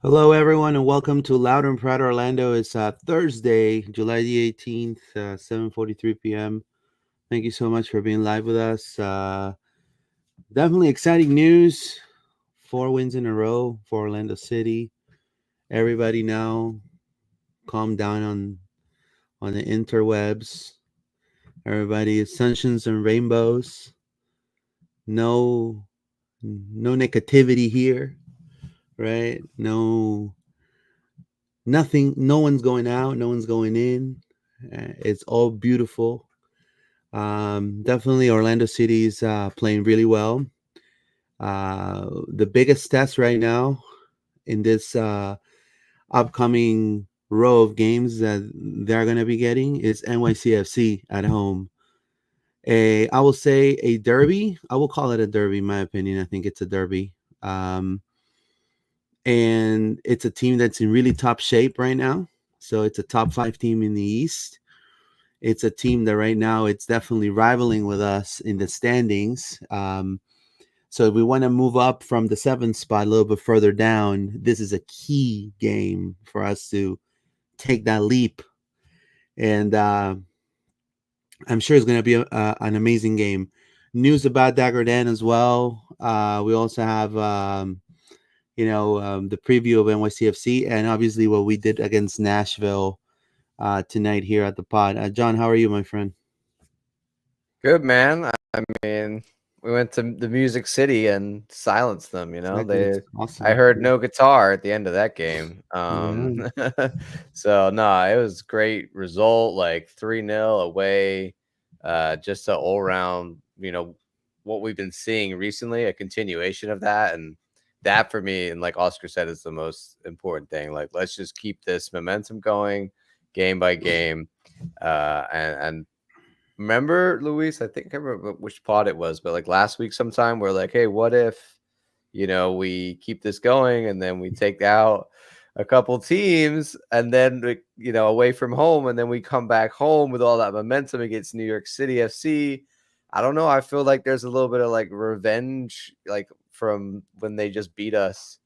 Hello, everyone, and welcome to Loud and Proud Orlando. It's Thursday, July the 18th, 7:43 p.m. Thank you so much for being live with us. Definitely exciting news. 4 wins in a row for Orlando City. Everybody now calm down on the interwebs. Everybody is sunshines and rainbows. No, no negativity here, right? No, nothing. No one's going out. No one's going in. It's all beautiful. Definitely, Orlando City is playing really well. The biggest test right now in this upcoming row of games that they're going to be getting is NYCFC at home. I will say a derby. I will call it a derby, in my opinion. I think it's a derby. Um, and it's a team that's in really top shape right now. So it's a top five team in the East. It's a team that right now it's definitely rivaling with us in the standings. So if we want to move up from the seventh spot a little bit further down, this is a key game for us to take that leap. And I'm sure it's going to be an amazing game. News about Dagur as well. We also have, the preview of NYCFC and obviously what we did against Nashville tonight here at the pod. John, how are you, my friend? Good, man. I mean, we went to the Music City and silenced them, Exactly. It's I awesome. heard no guitar at the end of that game. Yeah. So no, it was great result, like 3-0 away. Just a all around, what we've been seeing recently, a continuation of that. And that for me, and like Oscar said, is the most important thing. Like, let's just keep this momentum going game by game. And remember, Luis, I think I remember which pod it was, but like last week sometime we're like, hey, what if, we keep this going and then we take out a couple teams and then away from home, and then we come back home with all that momentum against New York City FC. I don't know. I feel like there's a little bit of like revenge, like from when they just beat us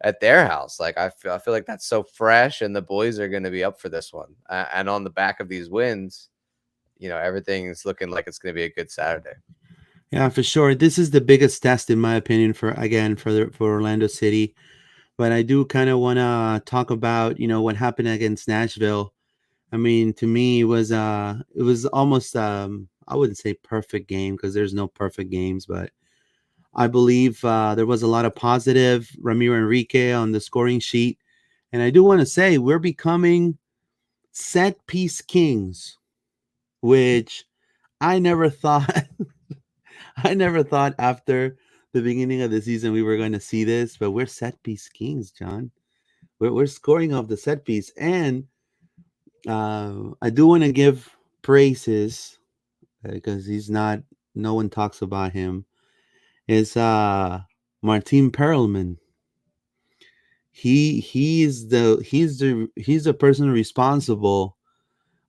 at their house. Like I feel like that's so fresh, and the boys are going to be up for this one. And on the back of these wins, everything's looking like it's going to be a good Saturday. Yeah, for sure. This is the biggest test, in my opinion, for Orlando City. But I do kind of want to talk about what happened against Nashville. I mean, to me, it was almost I wouldn't say perfect game because there's no perfect games, but I believe there was a lot of positive. Ramiro Enrique on the scoring sheet, and I do want to say we're becoming set piece kings, which I never thought I never thought after the beginning of the season we were going to see this, but we're set piece kings, John. We're scoring off the set piece, and I do want to give praises because he's not. No one talks about him. Is Martin Perelman? He's the person responsible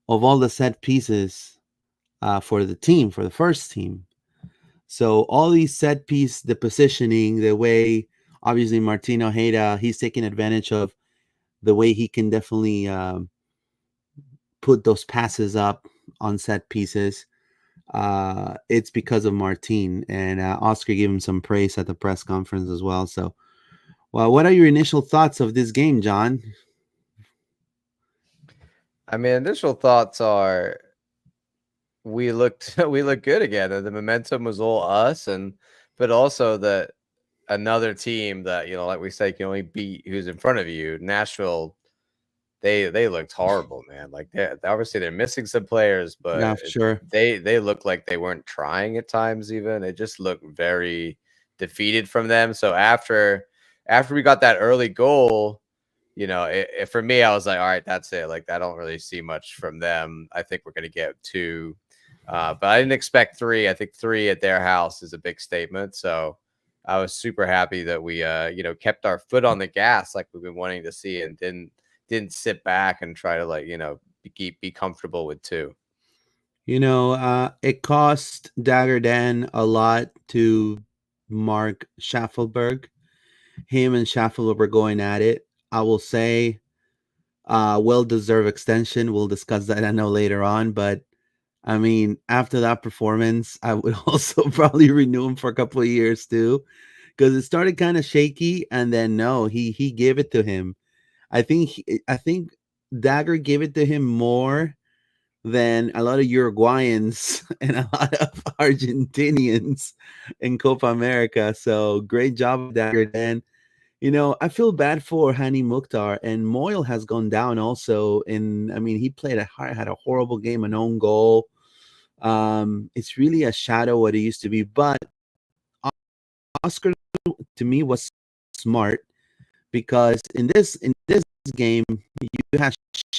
of all the set pieces for the team, for the first team. So all these set piece, the positioning, the way obviously Martino Ojeda, he's taking advantage of the way he can definitely put those passes up on set pieces. It's because of Martin, and Oscar gave him some praise at the press conference as well. So, well, what are your initial thoughts of this game, John? I mean, initial thoughts are we looked we looked good again, and the momentum was all us, and but also that another team that like we say can only beat who's in front of you. Nashville, they looked horrible, man. Like obviously they're missing some players, but Yeah, for sure. they looked like they weren't trying at times. Even it just looked very defeated from them. So after we got that early goal, for me, I was like, all right, that's it. Like I don't really see much from them. I think we're gonna get two, but I didn't expect three. I think three at their house is a big statement. So I was super happy that we kept our foot on the gas like we've been wanting to see, and didn't sit back and try to like be comfortable with two. It cost Dagger Dan a lot to Mark Schaffelberg. Him and Schaffelberg were going at it. I will say well-deserved extension. We'll discuss that I know later on, but I mean, after that performance, I would also probably renew him for a couple of years too, because it started kind of shaky, and then no, he gave it to him. I think Dagur gave it to him more than a lot of Uruguayans and a lot of Argentinians in Copa America. So great job of Dagur, Dan. You know, I feel bad for Hani Mukhtar, and Moyle has gone down also. And I mean, he played had a horrible game, an own goal. It's really a shadow what it used to be. But Oscar to me was smart because in this game you had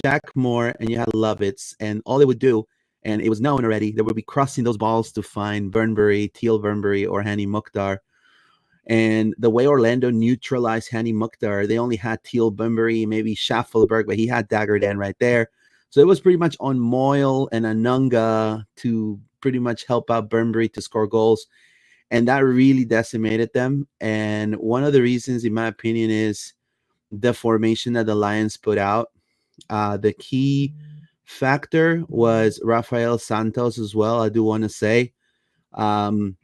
Shaq Moore and you had Lovitz, and all they would do, and it was known already, they would be crossing those balls to find Burnbury, Teal Burnbury, or Hani Mukhtar. And the way Orlando neutralized Hani Mukhtar, they only had Teal Bunbury, maybe Schaffelberg, but he had Dagur Dan right there. So it was pretty much on Moyle and Anunga to pretty much help out Bunbury to score goals. And that really decimated them. And one of the reasons, in my opinion, is the formation that the Lions put out. The key factor was Rafael Santos as well, I do want to say. Um,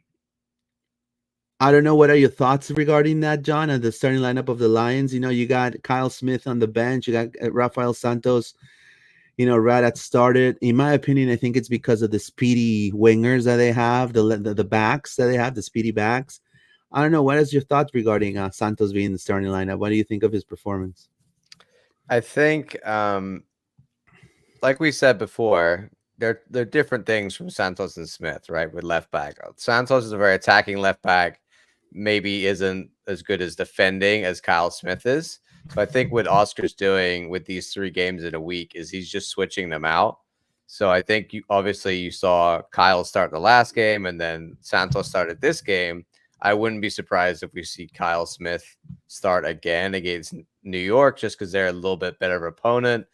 I don't know. What are your thoughts regarding that, John? And the starting lineup of the Lions. You know, you got Kyle Smith on the bench. You got Rafael Santos. You know, right at started. In my opinion, I think it's because of the speedy wingers that they have, the backs that they have, the speedy backs. I don't know. What is your thoughts regarding Santos being the starting lineup? What do you think of his performance? I think, like we said before, they're different things from Santos and Smith, right? With left back, Santos is a very attacking left back. Maybe isn't as good as defending as Kyle Smith is. So I think what Oscar's doing with these 3 games in a week is he's just switching them out. So I think obviously you saw Kyle start the last game and then Santos started this game. I wouldn't be surprised if we see Kyle Smith start again against New York just because they're a little bit better of an opponent.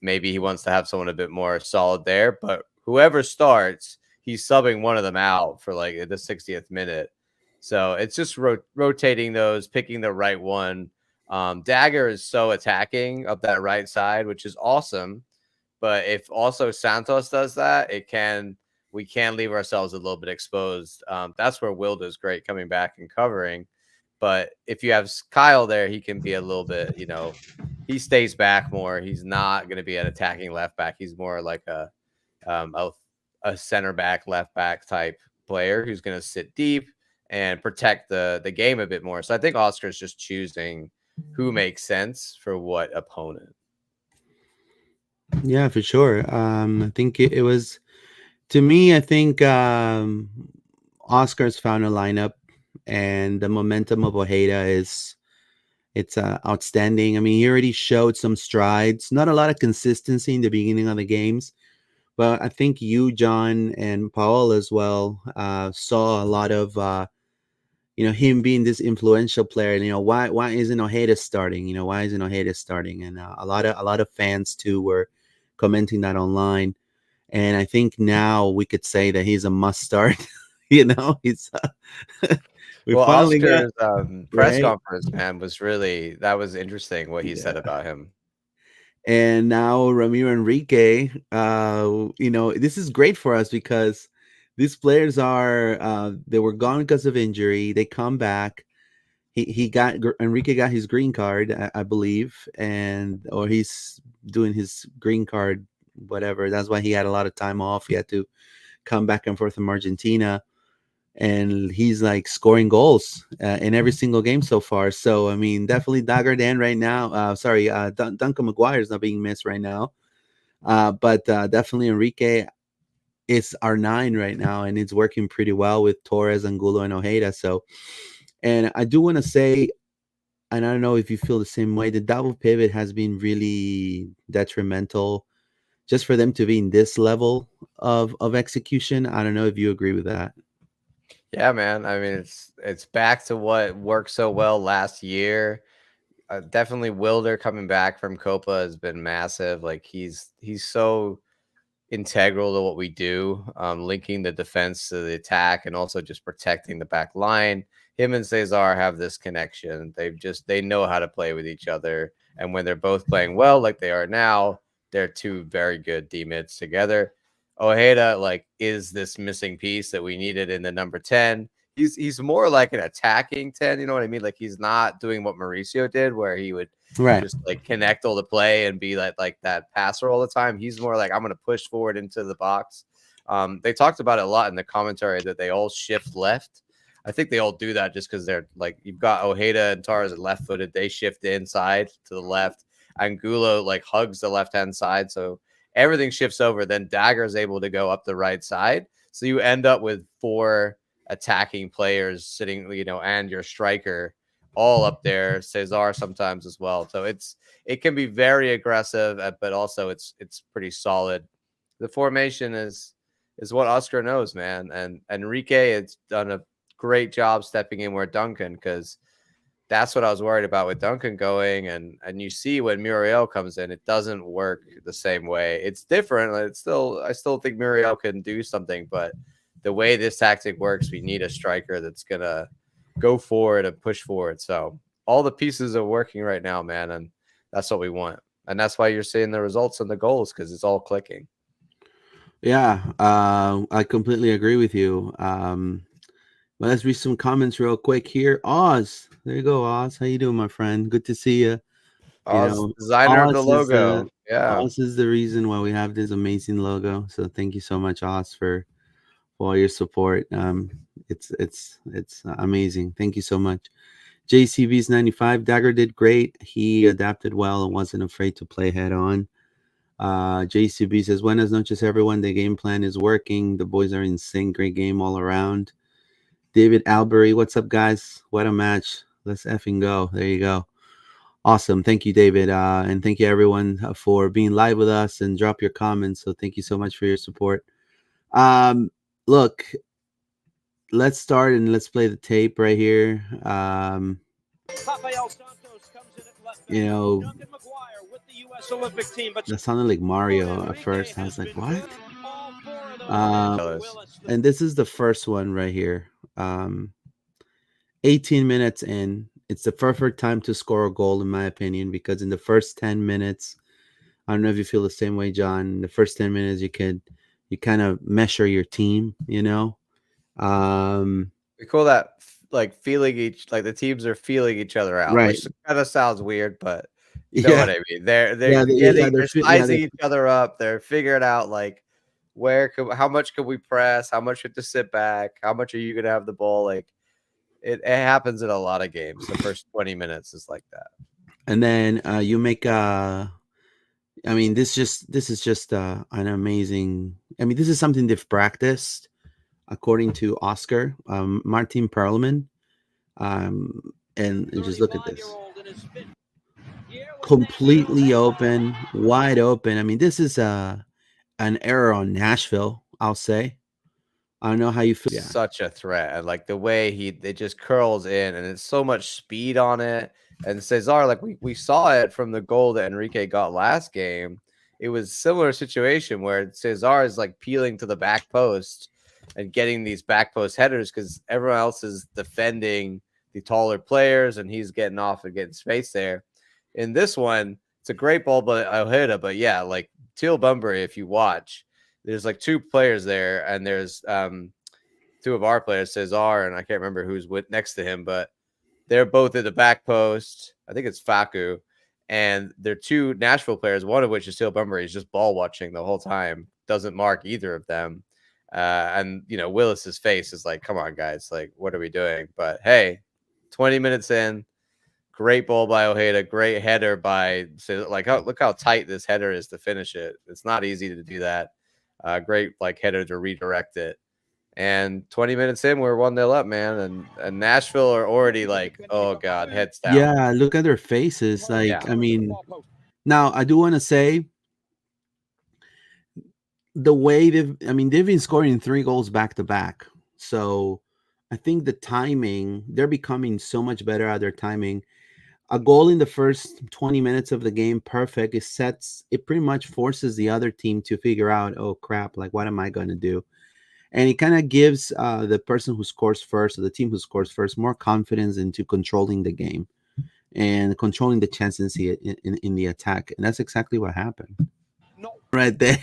Maybe he wants to have someone a bit more solid there, but whoever starts, he's subbing one of them out for like the 60th minute. So it's just rotating those, picking the right one. Dagur is so attacking up that right side, which is awesome. But if also Santos does that, we can leave ourselves a little bit exposed. That's where Will is great coming back and covering. But if you have Kyle there, he can be a little bit, he stays back more. He's not going to be an attacking left back. He's more like um, a, a center back, left back type player who's going to sit deep and protect the game a bit more. So I think Oscar's just choosing who makes sense for what opponent. Yeah, for sure. I think it was to me. I think Oscar's found a lineup, and the momentum of Ojeda is it's outstanding. I mean, he already showed some strides. Not a lot of consistency in the beginning of the games, but I think you, John, and Paul as well saw a lot of him being this influential player. And why isn't Ojeda starting? Why isn't Ojeda starting? And a lot of fans too were commenting that online. And I think now we could say that he's a must start. He's we Well, finally got Oscar's press right. conference, man, that was interesting what he said Yeah. about him. And now Ramiro Enrique, this is great for us because these players they were gone because of injury. They come back. Enrique got his green card, I believe, or he's doing his green card, whatever. That's why he had a lot of time off. He had to come back and forth from Argentina, and he's like scoring goals in every single game so far. So I mean, definitely Dagur Dan right now. Duncan McGuire is not being missed right now, but definitely Enrique is our 9 right now, and it's working pretty well with Torres, Angulo, and Ojeda. So, and I do want to say, and I don't know if you feel the same way, the double pivot has been really detrimental just for them to be in this level of execution. I don't know if you agree with that. Yeah, man. I mean, it's back to what worked so well last year. Definitely Wilder coming back from Copa has been massive. Like he's so integral to what we do, linking the defense to the attack and also just protecting the back line. him and Cesar have this connection. They know how to play with each other, and when they're both playing well, like they are now, they're two very good D mids together. Ojeda like is this missing piece that we needed in the number 10. He's more like an attacking 10, you know what I mean? Like he's not doing what Mauricio did, where he would Right. just like connect all the play and be like that passer all the time. He's more like I'm going to push forward into the box. They talked about it a lot in the commentary that they all shift left. I think they all do that just because they're like you've got Ojeda and Tars left footed. They shift inside to the left. Angulo like hugs the left hand side, so everything shifts over. Then Dagur is able to go up the right side, so you end up with 4 attacking players sitting, and your striker all up there. Cesar sometimes as well. So it can be very aggressive, but also it's pretty solid. The formation is what Oscar knows, man, and Enrique has done a great job stepping in where Duncan, because that's what I was worried about with Duncan going, and you see when Muriel comes in, it doesn't work the same way. It's different. I still think Muriel can do something, but the way this tactic works, we need a striker that's gonna go forward and push forward. So all the pieces are working right now, man, and that's what we want. And that's why you're seeing the results and the goals, because it's all clicking. Yeah, I completely agree with you. Well, let's read some comments real quick here. Oz, there you go, Oz. How you doing, my friend? Good to see you. You Oz, know, designer of the Oz is logo. Yeah. Oz is the reason why we have this amazing logo. So thank you so much, Oz, for all your support. It's amazing. Thank you so much. JCB's 95. Dagur did great. He adapted well and wasn't afraid to play head on. JCB says, Buenas noches, everyone. The game plan is working. The boys are in sync. Great game all around. David Albury, what's up, guys? What a match. Let's effing go. There you go. Awesome. Thank you, David. And thank you, everyone, for being live with us and drop your comments. So thank you so much for your support. Look, let's start and let's play the tape right here. You know, that sounded like Mario at first. I was like, what? And this is the first one right here. 18 minutes in, it's the perfect time to score a goal, in my opinion, because in the first 10 minutes, I don't know if you feel the same way, John. In the first 10 minutes, you kind of measure your team, We call that like feeling the teams are feeling each other out, right. which kind of sounds weird, but you know what I mean. They're they're sizing each other up. They're figuring out like how much can we press, how much have to sit back, how much are you gonna have the ball. Like it happens in a lot of games. The first 20 minutes is like that. And then you make I mean, this is just an amazing. I mean, this is something they've practiced, according to Oscar Martin Perlman. And just look at this, completely open, wide open. I mean, this is an error on Nashville, I'll say. I don't know how you feel. Yeah. Such a threat, and like the way it just curls in, and it's so much speed on it. And Cesar, like we saw it from the goal that Enrique got last game. It was similar situation where Cesar is like peeling to the back post and getting these back post headers because everyone else is defending the taller players, and he's getting off and getting space there. In this one, it's a great ball by Ojeda, but yeah, like Teal Bunbury, if you watch, there's like 2 players there, and there's 2 of our players, Cesar, and I can't remember who's next to him, but they're both at the back post. I think it's Facu, and they're 2 Nashville players, one of which is Teal Bunbury. He's just ball watching the whole time, doesn't mark either of them. And Willis's face is like, come on, guys, like, what are we doing? But hey, 20 minutes in, great ball by Ojeda, great header by look how tight this header is to finish it. It's not easy to do that. Great header to redirect it. And 20 minutes in, we're 1-0 up, man. And Nashville are already like, oh God, heads down. Yeah, look at their faces. Like, yeah. I mean, now I do want to say the way they've been scoring 3 goals back to back. So I think the timing, they're becoming so much better at their timing. A goal in the first 20 minutes of the game, perfect. It pretty much forces the other team to figure out, oh crap, like what am I going to do? and it kind of gives the person who scores first, or the team who scores first, more confidence into controlling the game and controlling the chances in the attack, and that's exactly what happened. No, right there.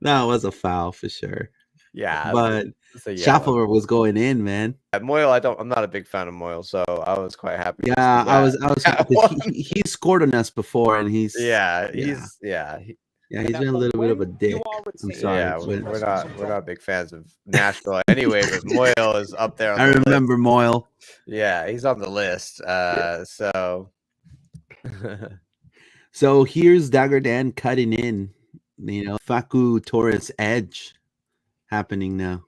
That was a foul for sure. Yeah, But it's a yellow. Schaffer was going in, man. Moyle, I'm not a big fan of Moyle, so I was quite happy to Yeah, see that. I was because he scored on us before, and Yeah, yeah, he, yeah, he's been a little bit of a dick. I'm sorry, yeah, but we're not big fans of Nashville anyway, but Moyle is up there on I the list. remember Moyle. Yeah, he's on the list. Yeah. So So here's Dagur Dan cutting in, Facu Torres edge happening now.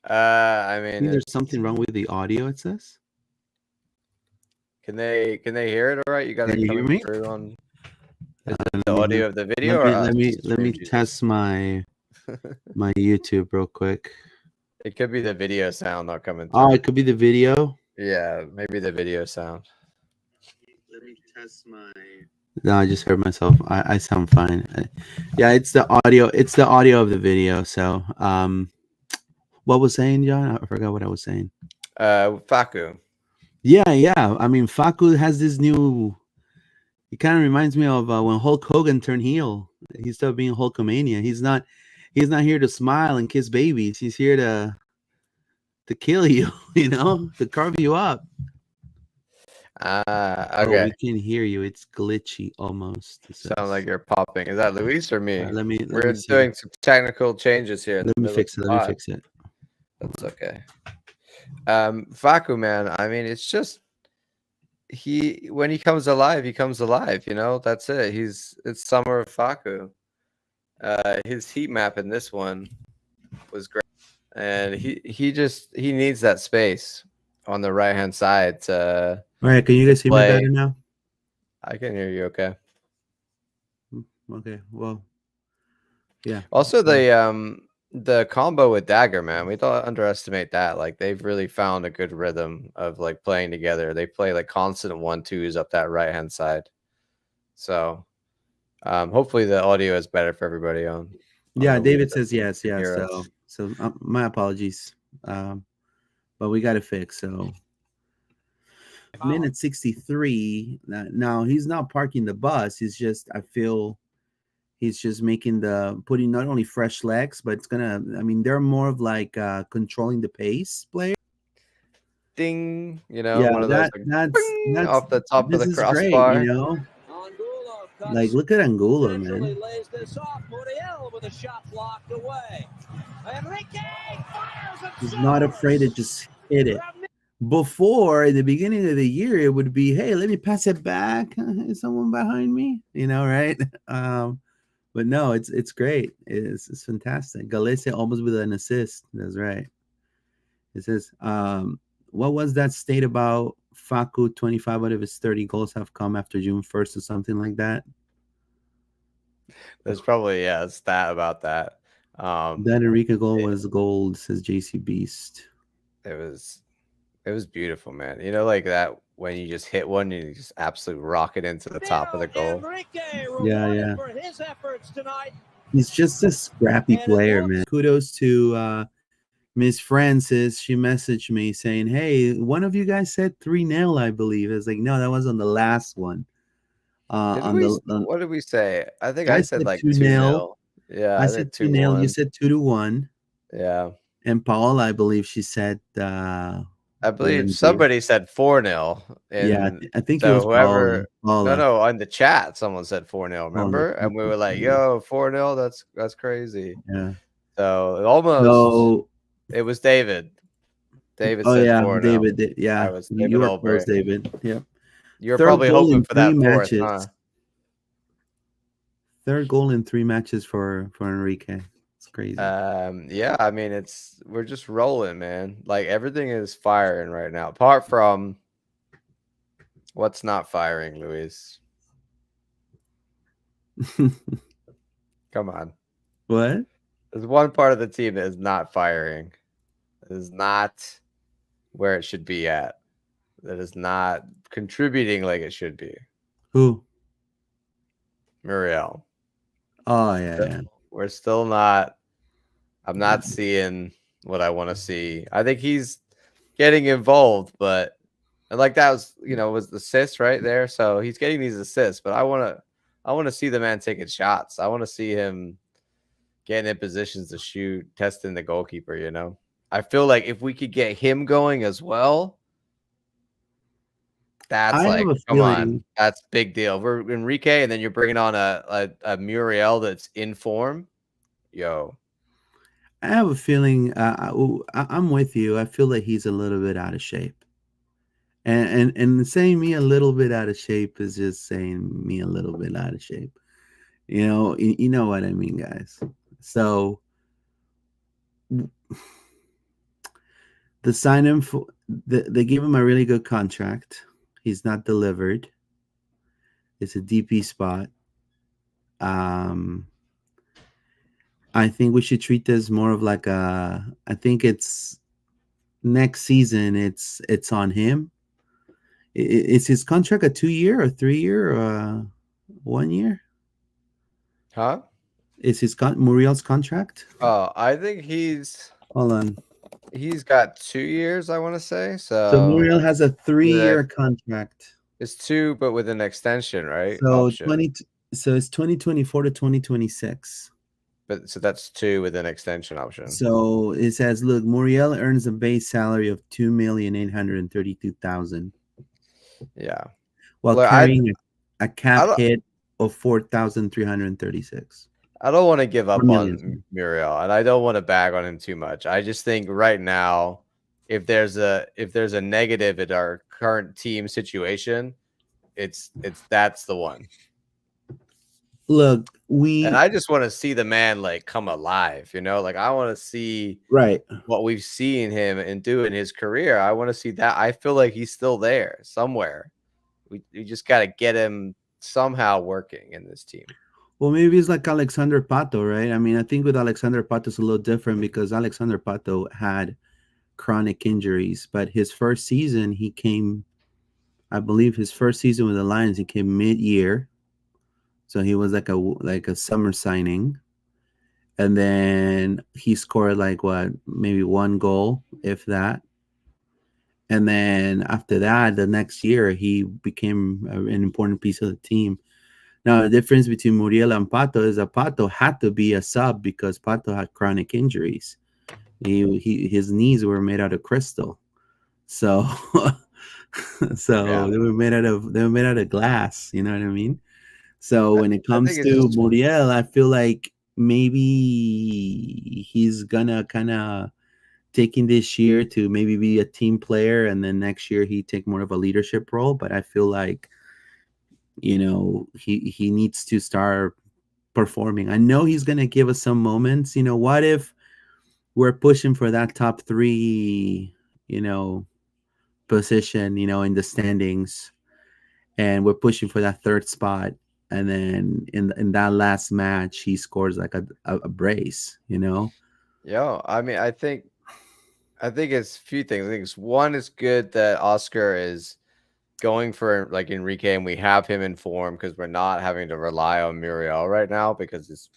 I I mean, think there's something wrong with the audio, it says. can they hear it all right? You got Can it you hear coming me? through on the audio of the video or let me us? Stream Jesus? test my YouTube real quick. It could be the video sound not coming through. Oh, it could be the video. Yeah, maybe the video sound. Let me test my. No, I just heard myself. I sound fine. Yeah, it's the audio. It's the audio of the video. So, what was saying, John? I forgot what I was saying. Facu. Yeah. I mean, Facu has this new. It kind of reminds me of when Hulk Hogan turned heel. He started being Hulkamania. He's not here to smile and kiss babies. He's here to kill you. To carve you up. Okay. Oh, we can hear you. It's glitchy almost. Sound like you're popping. Is that Luis or me? Let me We're see. doing some technical changes here. Let me fix it. That's okay. Facu, man. I mean, it's just when he comes alive, he comes alive. That's it. It's summer of Facu. His heat map in this one was great, and he needs that space on the right hand side to. All right, can you guys hear me better now? I can hear you okay. Okay, well, yeah. Also, the combo with Dagur, man, we don't underestimate that. Like, they've really found a good rhythm of like playing together. They play like constant 1-2s up that right hand side. So, hopefully the audio is better for everybody on. Yeah, David says yes. So my apologies, but we got to fix. So minute 63. Now he's not parking the bus. He's just he's just putting not only fresh legs, but it's gonna. I mean, they're more of like controlling the pace player. Ding, yeah, one of that's off the top of the crossbar. Great, like, look at Angulo, man. He's not afraid to just hit it. Before, in the beginning of the year, it would be, hey, let me pass it back. Is someone behind me? Right? But no, it's great. It's fantastic. Galicia almost with an assist. That's right. It says, what was that state about Facu? 25 out of his 30 goals have come after June 1st or something like that. There's probably a stat about that. That Enrique goal was gold, says JC Beast. It was beautiful, man. Like that when you just hit one and you just absolutely rock it into the top of the goal. Yeah. He's just a scrappy player, man. Kudos to Miss Francis. She messaged me saying, hey, one of you guys said 3-0, I believe. I was like, no, that was on the last one. What did we say? I think I said like 2-0. Yeah, I said 2-0. You said 2-1. Yeah. And Paula, I believe she said I believe somebody said 4-0. Yeah, I think so it was whoever. Paula. No, on the chat, someone said 4-0. Remember? And we were like, "Yo, 4-0. That's crazy." Yeah. So almost. So it was David. David said 4-0. David. Yeah, I was David. You were close, David. Yeah. You're probably hoping for that fourth, huh? Third goal in 3 matches for Enrique. It's crazy. Yeah, I mean, we're just rolling, man. Like, everything is firing right now, apart from what's not firing, Luis. Come on. What? There's one part of the team that is not firing. It is not where it should be at. That is not contributing like it should be. Who? Muriel. Oh, yeah. We're still not I'm not seeing what I want to see. I think he's getting involved, but and like that was was the assist right there. So he's getting these assists, but I want to see the man taking shots. I want to see him getting in positions to shoot, testing the goalkeeper. I feel like if we could get him going as well, that's I have like, a come on, feeling. that's big deal. We're Enrique, and then you're bringing on a Muriel that's in form. Yo, I have a feeling. I'm with you. I feel like he's a little bit out of shape, and saying me a little bit out of shape is just saying me a little bit out of shape. You know what I mean, guys. So the sign him for they gave him a really good contract. He's not delivered. It's a DP spot. Um, I think we should treat this more of like a. I think it's next season. It's on him. Is his contract a 2 year or 3 year or 1 year? huh? Is Muriel's contract? Oh, I think Hold on. he's got 2 years. I want to say So so. Muriel has a three The year contract. It's two, but with an extension, right? So Option, 20. So it's 2024 to 2026. but so that's two with an extension option. So it says, look, Muriel earns a base salary of 2,832,000 Yeah. while Look, carrying a I cap don't hit of 4,336 I don't want to give or up million. on Muriel, and I don't want to bag on him too much. I just think right now, if there's a negative in our current team situation, it's that's the one. Look, And I just want to see the man like come alive, like I want to see right. what we've seen him and do in his career. I want to see that. I feel like he's still there somewhere. We just got to get him somehow working in this team. Well, maybe it's like Alexander Pato, right? I mean, I think with Alexander Pato it's a little different because Alexander Pato had chronic injuries, but his first season he came, I believe, his first season with the Lions he came mid-year, so he was like a summer signing, and then he scored like what, maybe one goal, if that. And then after that, the next year, he became an important piece of the team. Now, the difference between Muriel and Pato is that Pato had to be a sub because Pato had chronic injuries. His knees were made out of crystal, so Yeah. they were made out of glass. You know what I mean? So I, when it I think comes it's to just Muriel, I feel like maybe he's gonna kind of taking this year to maybe be a team player, and then next year he take more of a leadership role. But I feel like he needs to start performing. I know he's gonna give us some moments. What if we're pushing for that top three, position, in the standings, and we're pushing for that third spot, and then in that last match he scores like a brace. I mean, I think it's a few things. I think it's one, it's good that Oscar is going for like Enrique, and we have him in form because we're not having to rely on Muriel right now because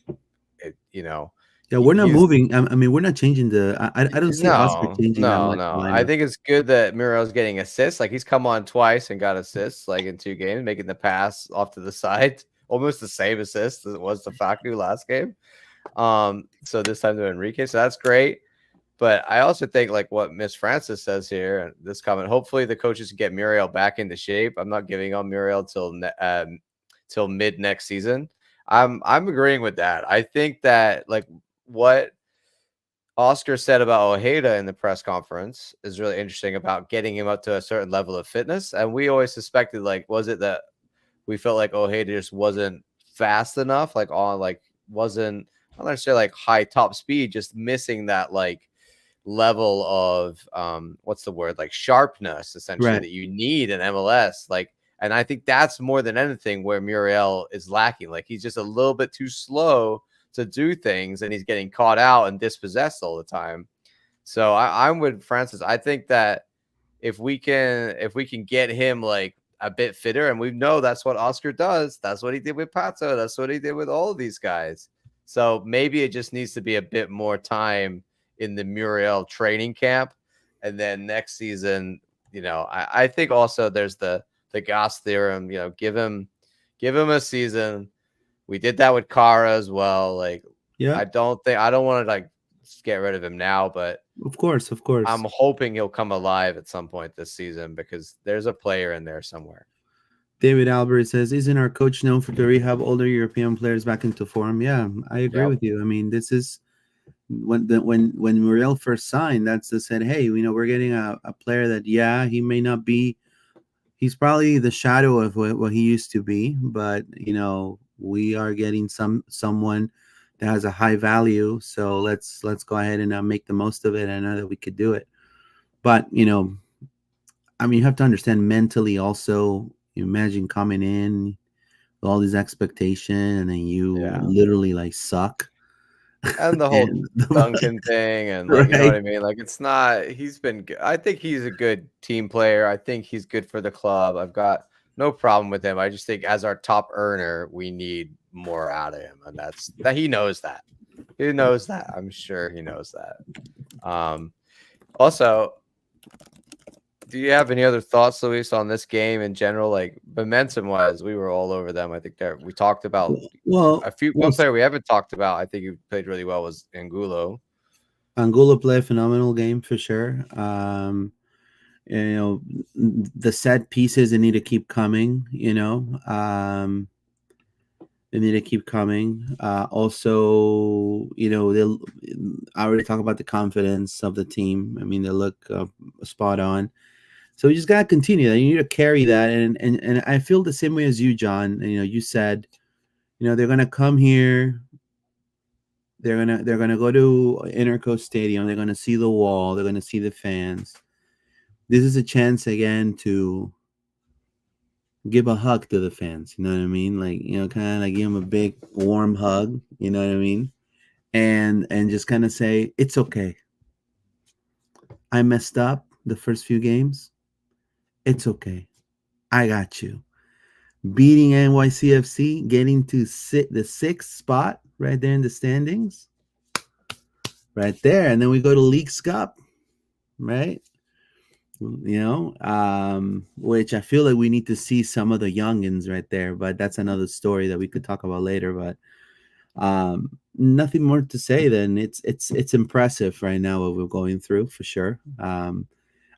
Yeah, we're not he's moving. I mean, we're not changing I don't see Oscar no, changing that no, much the no. I lineup. think it's good that Muriel's getting assists. Like he's come on twice and got assists, like in 2 games, making the pass off to the side, almost the same assist as it was to Facu last game. So this time to Enrique, so that's great. But I also think like what Miss Francis says here, and this comment, hopefully the coaches can get Muriel back into shape. I'm not giving on Muriel till mid next season. I'm agreeing with that. I think that like what Oscar said about Ojeda in the press conference is really interesting about getting him up to a certain level of fitness. And we always suspected, like, was it that we felt like Ojeda just wasn't fast enough, like wasn't not necessarily like high top speed, just missing that like level of what's the word, like sharpness essentially Right. that you need in MLS. Like, and I think that's more than anything where Muriel is lacking. Like he's just a little bit too slow to do things, and he's getting caught out and dispossessed all the time. So I'm with Francis. I think that if we can get him like a bit fitter, and we know that's what Oscar does. That's what he did with Pato. That's what he did with all of these guys. So maybe it just needs to be a bit more time in the Muriel training camp. And then next season, I think also there's the Goss theorem, give him a season. We did that with Kara as well. Like, Yeah, I don't want to like get rid of him now, but of course, of course. I'm hoping he'll come alive at some point this season because there's a player in there somewhere. David Albert says, "Isn't our coach known for to rehab older European players back into form?" Yeah, I agree Yep. with you. I mean, this is when Muriel first signed. That's the said, hey, we're getting a player that, yeah, he may not be. He's probably the shadow of what he used to be, but we are getting someone that has a high value. So let's go ahead and make the most of it. I know that we could do it, but I mean, you have to understand mentally also. You imagine coming in with all these expectation, and then you Yeah. literally like suck. And the whole And Duncan thing and, like, you know what right, I mean? Like, it's not he's been g I think he's a good team player. I think he's good for the club. I've got no problem with him. I just think as our top earner, we need more out of him, and that he knows that. He knows that. I'm sure he knows that. Also, do you have any other thoughts, Luis, on this game in general? Like, momentum-wise, we were all over them. I think that we talked about well, well, one player we haven't talked about, I think who played really well was Angulo. Angulo played a phenomenal game for sure. You know, the set pieces they need to keep coming. They need to keep coming. Also, they'll. I already talked about the confidence of the team. I mean, they look spot on. So we just gotta continue. You need to carry that, and I feel the same way as you, John. You said, they're gonna come here. They're gonna go to Interco Stadium. They're gonna see the wall. They're gonna see the fans. This is a chance again to give a hug to the fans. You know what I mean? Like, kind of like give them a big warm hug. You know what I mean? And just kind of say it's okay. I messed up the first few games. It's okay. I got you. Beating NYCFC, getting to sit the sixth spot right there in the standings, right there, and then we go to Leagues Cup, right? Which I feel like we need to see some of the youngins right there, but that's another story that we could talk about later. But nothing more to say than it's impressive right now what we're going through for sure.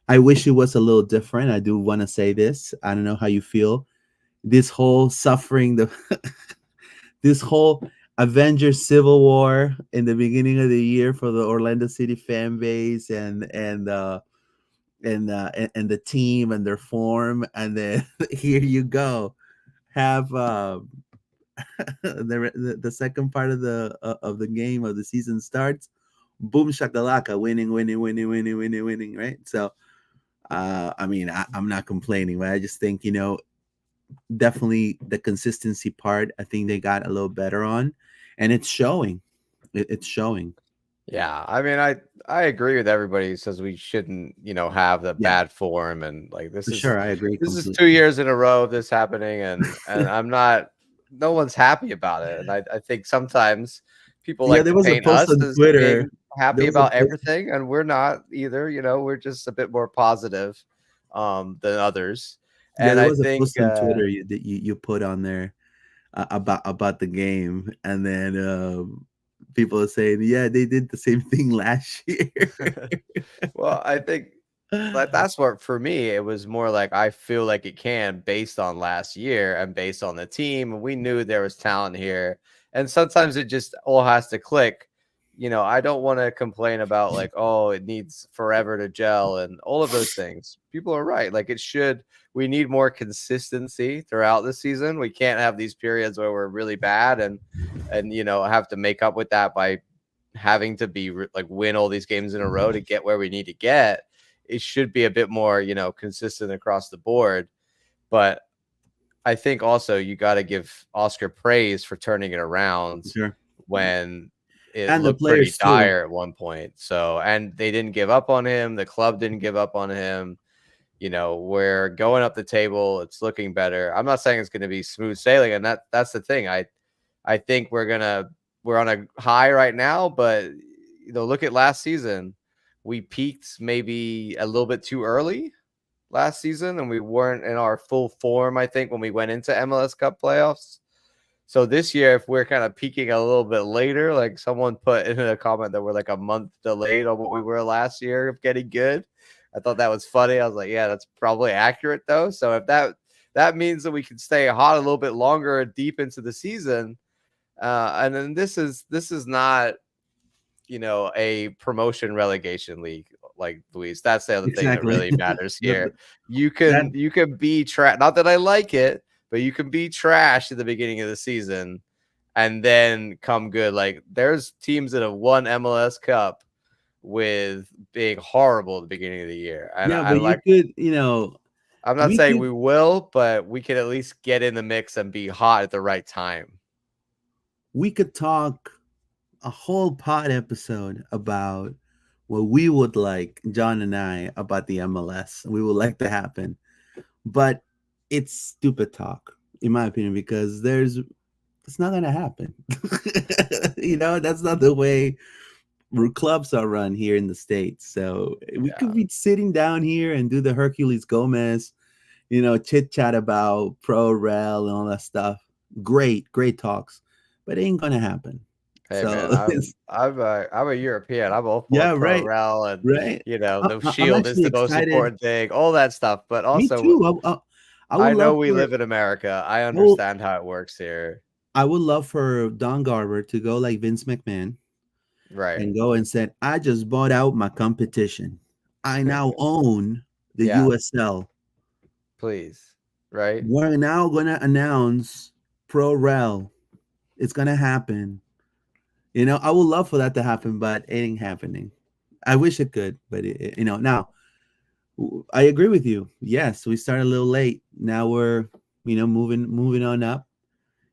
I wish it was a little different. I do want to say this. I don't know how you feel. This whole suffering, this whole Avengers Civil War in the beginning of the year for the Orlando City fan base and the team and their form, and then here you go, have the second part of the game of the season starts, boom shakalaka, winning, winning, winning, winning, winning, winning, right? So I mean, I'm not complaining, but I just think definitely the consistency part, I think they got a little better on, and it's showing. It's showing. Yeah, I mean, I agree with everybody who says we shouldn't, have the Yeah, bad form and like for sure. I agree this is 2 completely. years in a row of this happening and I'm not no one's happy about it. And I think sometimes people Yeah, like there to was a paint post us on as Twitter. being happy There was a about post. everything and we're not either, we're just a bit more positive than others. Yeah, And there I was a think post on Twitter that you put on there about the game, and then people are saying, yeah, they did the same thing last year. well, I think that's what for me, it was more like I feel like it can based on last year and based on the team. And we knew there was talent here. And sometimes it just all has to click. I don't want to complain about like, oh, it needs forever to gel and all of those things. People are right. Like we need more consistency throughout the season. We can't have these periods where we're really bad and have to make up with that by having to be like win all these games in a row to get where we need to get. It should be a bit more, consistent across the board. But I think also you got to give Oscar praise for turning it around Sure. when it And the looked pretty players too. dire at one point. So, and they didn't give up on him. The club didn't give up on him. We're going up the table. It's looking better. I'm not saying it's going to be smooth sailing, and that's the thing. I think we're gonna we're on a high right now, but look at last season. We peaked maybe a little bit too early last season, and we weren't in our full form, I think, when we went into MLS Cup playoffs. So this year, if we're kind of peaking a little bit later, like someone put in a comment that we're like a month delayed on what we were last year of getting good. I thought that was funny. I was like, yeah, that's probably accurate though. So if that means that we can stay hot a little bit longer deep into the season, and then this is not a promotion relegation league, like Luis. That's the other thing that Exactly. really matters here. The- You that can be trash. Not that I like it, but you can be trash at the beginning of the season and then come good. Like there's teams that have won MLS Cup with being horrible at the beginning of the year. And yeah, I but you like could, I'm not we saying could we will, but we can at least get in the mix and be hot at the right time. we could talk a whole pod episode about what we would like, John and I, about the MLS. We would like to happen, but it's stupid talk, in my opinion, because it's not gonna happen. That's not the way clubs are run here in the States. So we Yeah. could be sitting down here and do the Hercules Gomez, chit chat about pro rel and all that stuff. Great talks, but it ain't gonna happen. Hey So man, I'm a European. I'm all for yeah, pro right, rel and right. the I'm shield is actually the most excited. important thing, all that stuff. But Me also, too. I would I know love we for live in America. I I will, understand how it works here. I would love for Don Garber to go like Vince McMahon Right. and go and said, "I just bought out my competition. I now own the Yeah, USL. please. Right? We're now gonna announce Pro Rel. It's gonna happen." I would love for that to happen, but it ain't happening. I wish it could, but now I agree with you. Yes, we started a little late. Now we're moving on up.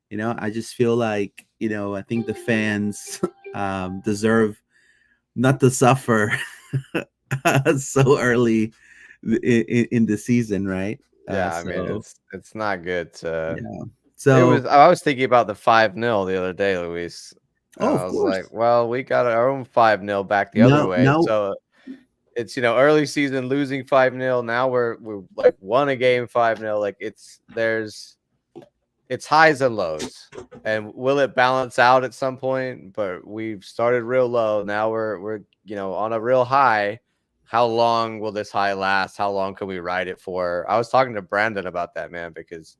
I just feel like I think the fans deserve not to suffer so early in the season, right? Yeah, I mean So it's not good to yeah. it So was I was thinking about the 5-0 the other day, Luis. oh, of I was like, course. well, we got our own 5-0 back the other Now, way. now, So it's early season losing 5-0. Now we're like won a game 5-0. Like it's highs and lows. And will it balance out at some point? But we've started real low. Now we're on a real high. How long will this high last? How long can we ride it for? I was talking to Brandon about that, man, because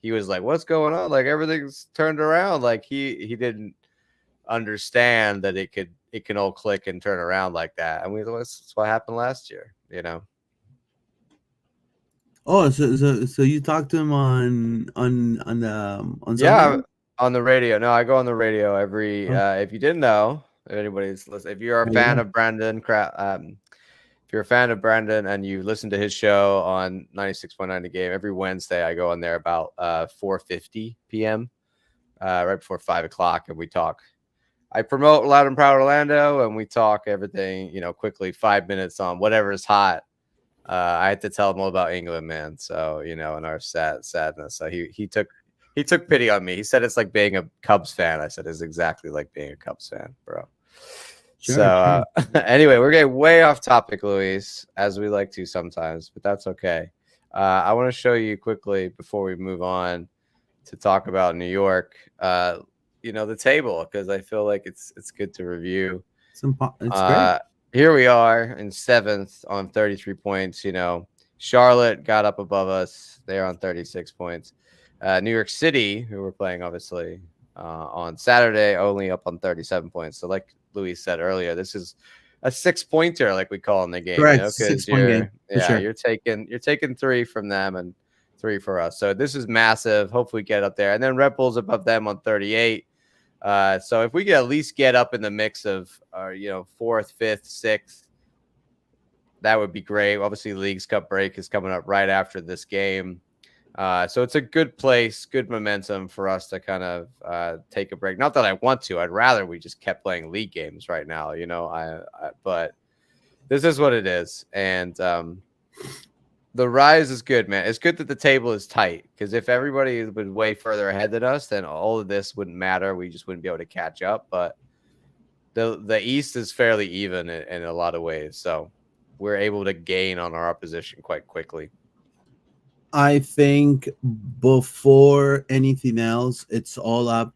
he was like, what's going on? Like everything's turned around. Like he didn't understand that it can all click and turn around like that. And that's what happened last year, oh, so you talked to him on social Yeah, media? on the radio. No, I go on the radio every. Oh, If you didn't know, if anybody's listening, if you're a oh, fan yeah. of Brandon, if you're a fan of Brandon and you listen to his show on 96.9 The Game every Wednesday, I go on there about 4:50 p.m. Right before 5 o'clock, and we talk. I promote Loud and Proud Orlando, and we talk everything, quickly, 5 minutes on whatever is hot. I had to tell him all about England, man. So, and our sadness. So he took pity on me. He said it's like being a Cubs fan. I said it's exactly like being a Cubs fan, bro. So Sure. anyway, we're getting way off topic, Luis, as we like to sometimes, but that's okay. I want to show you quickly before we move on to talk about New York. The table, because I feel like it's good to review. It's great. Here we are in 7th on 33 points. Charlotte got up above us. They're on 36 points. New York City, who we're playing, obviously, on Saturday, only up on 37 points. So like Luis said earlier, this is a 6-pointer, like we call in the game, Correct. because 6 point game for sure. you're taking 3 from them and 3 for us. So this is massive. Hopefully get up there. And then Red Bull's above them on 38. So if we could at least get up in the mix of, 4th, 5th, 6th, that would be great. Obviously, Leagues Cup break is coming up right after this game. So it's a good place, good momentum for us to kind of take a break. Not that I want to. I'd rather we just kept playing league games right now, but this is what it is. And The rise is good, man. It's good that the table is tight because if everybody was way further ahead than us, then all of this wouldn't matter. We just wouldn't be able to catch up. But the East is fairly even in a lot of ways, so we're able to gain on our opposition quite quickly. I think before anything else, it's all up.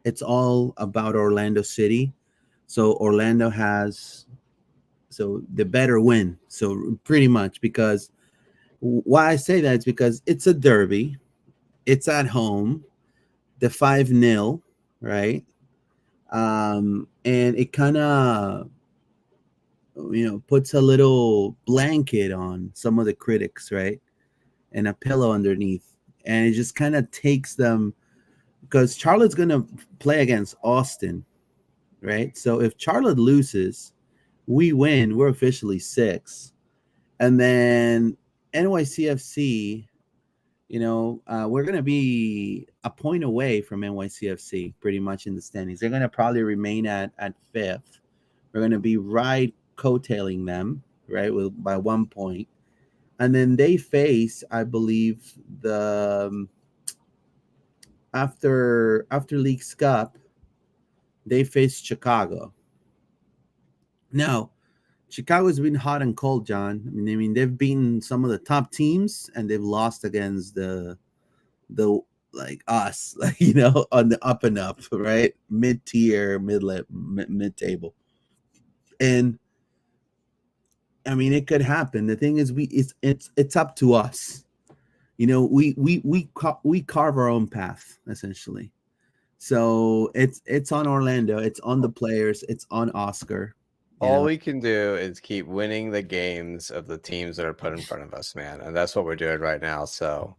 It's all about Orlando City. So Orlando has so the better win. So pretty much because why I say that is because it's a derby. It's at home. The 5-0, right? And it kind of puts a little blanket on some of the critics, right? And a pillow underneath, and it just kind of takes them because Charlotte's gonna play against Austin, right? So if Charlotte loses, we win, we're officially 6, and then NYCFC, we're gonna be a point away from NYCFC pretty much in the standings. They're gonna probably remain at 5th. We're gonna be right coattailing them, right, by 1 point. And then they face, I believe, the after League's Cup, they face Chicago. Now, Chicago's been hot and cold, John. I mean, they've beaten some of the top teams, and they've lost against the like us, like on the up and up, right, mid tier, mid table, and I mean, it could happen. The thing is, it's up to us. We carve our own path essentially. So it's on Orlando, it's on the players, it's on Oscar. All we can do is keep winning the games of the teams that are put in front of us, man, and that's what we're doing right now. So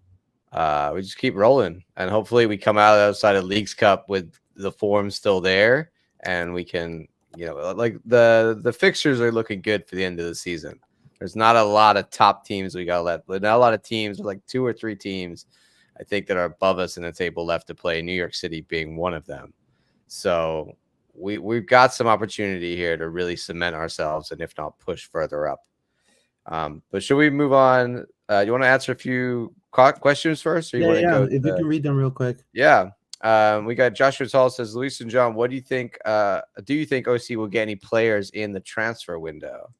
we just keep rolling, and hopefully we come out outside of Leagues Cup with the form still there, and we can, like the fixtures are looking good for the end of the season. There's not a lot of top teams we got left, but not a lot of teams, like 2 or 3 teams, I think, that are above us in the table left to play. New York City being one of them. So we've got some opportunity here to really cement ourselves, and if not, push further up. But should we move on? You want to answer a few questions first, or you want to go? If you can read them real quick. Yeah. We got Joshua Hall says, Luis and John, what do you think? Do you think OC will get any players in the transfer window?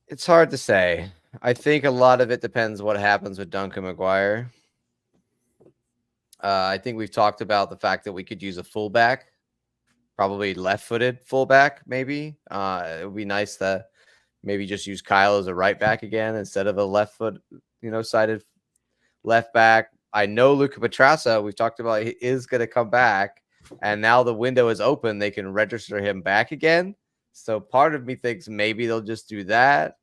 It's hard to say. I think a lot of it depends what happens with Duncan McGuire. I think we've talked about the fact that we could use a fullback, probably left-footed fullback, maybe. It would be nice to maybe just use Kyle as a right back again instead of a left foot, sided left back. I know Luca Petrassa, we've talked about, he is going to come back, and now the window is open. They can register him back again. So part of me thinks maybe they'll just do that.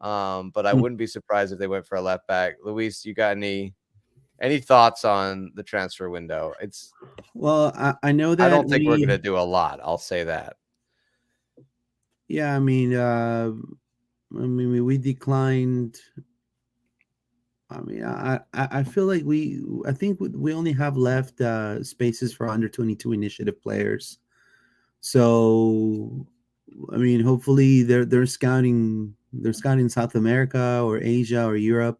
But I wouldn't be surprised if they went for a left back. Luis, you got any thoughts on the transfer window? I know that I don't think we're going to do a lot. I'll say that. Yeah, I mean, we declined. I mean, I feel like I think we only have left spaces for under 22 initiative players. So, I mean, hopefully they're scouting South America or Asia or Europe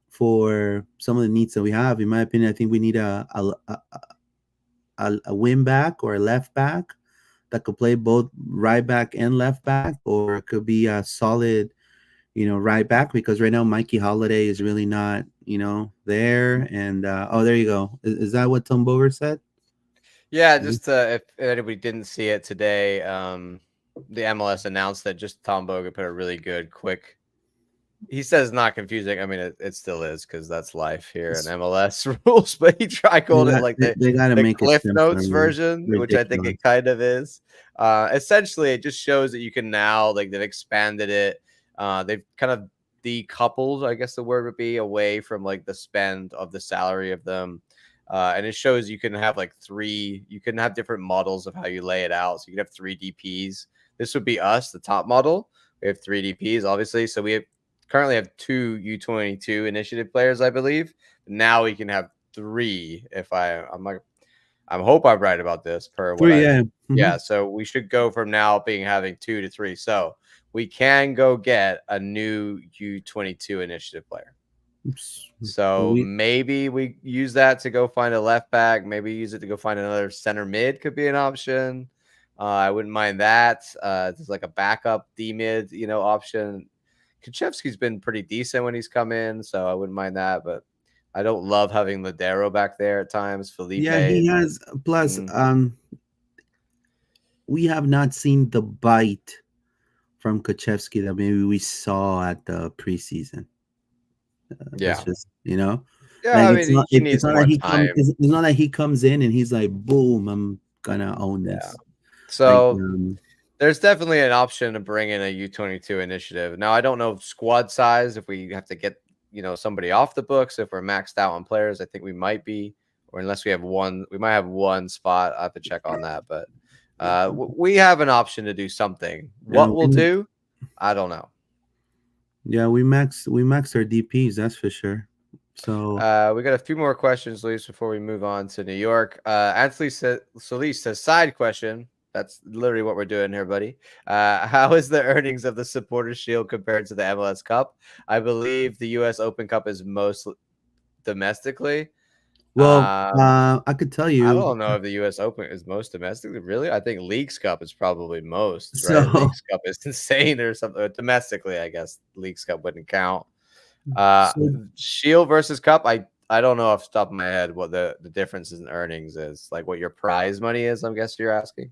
for some of the needs that we have. In my opinion, I think we need a wing back or a left back that could play both right back and left back, or it could be a solid, right back, because right now Mikey Holiday is really not, there. And there you go. Is that what Tom Boger said? Yeah, just if anybody didn't see it today, the MLS announced that just Tom Boger put a really good, quick. He says not confusing. I mean, it still is, because that's life here in MLS rules. But he called it like they got to make Cliff it Notes version, which I think it kind of is. Essentially, it just shows that you can now, like, they've expanded it. They've kind of decoupled, I guess the word would be, away from like the spend of the salary of them. And it shows you can have like 3. You can have different models of how you lay it out. So you can have 3 DPs. This would be us, the top model. We have 3 DPs, obviously. So we currently have 2 U22 initiative players, I believe. Now we can have 3. I'm like, I hope I'm right about this per what 3, I, yeah. yeah. So we should go from now having 2 to 3. So we can go get a new U22 initiative player. Oops. So We maybe we use that to go find a left back. Maybe use it to go find another center mid could be an option. I wouldn't mind that. It's like a backup D mid, option. Kuchevsky's been pretty decent when he's come in, so I wouldn't mind that. But I don't love having Ladero back there at times. Felipe. Yeah, he has. Plus, we have not seen the bite from Kuchevsky that maybe we saw at the preseason. That's Yeah. just Yeah, I mean, he needs more time. It's not like he comes in and he's like, boom, I'm gonna own Yeah. this. Like, So there's definitely an option to bring in a U22 initiative. Now, I don't know squad size if we have to get somebody off the books. If we're maxed out on players, I think we might be, or unless we have one, we might have one spot. I have to check on that, but we have an option to do something. What we'll do, I don't know. Yeah, we maxed our DPs, that's for sure. So we got a few more questions, Luis, before we move on to New York. Anthony Solis says, side question. That's literally what we're doing here, buddy. How is the earnings of the Supporters Shield compared to the MLS Cup? I believe the U.S. Open Cup is most domestically. Well, I could tell you. I don't know if the U.S. Open is most domestically. Really, I think Leagues Cup is probably most. So, right? Leagues Cup is insane or something. Domestically, I guess Leagues Cup wouldn't count. Shield versus Cup, I don't know off the top of my head what the difference in earnings is, like what your prize money is. I guess you're asking.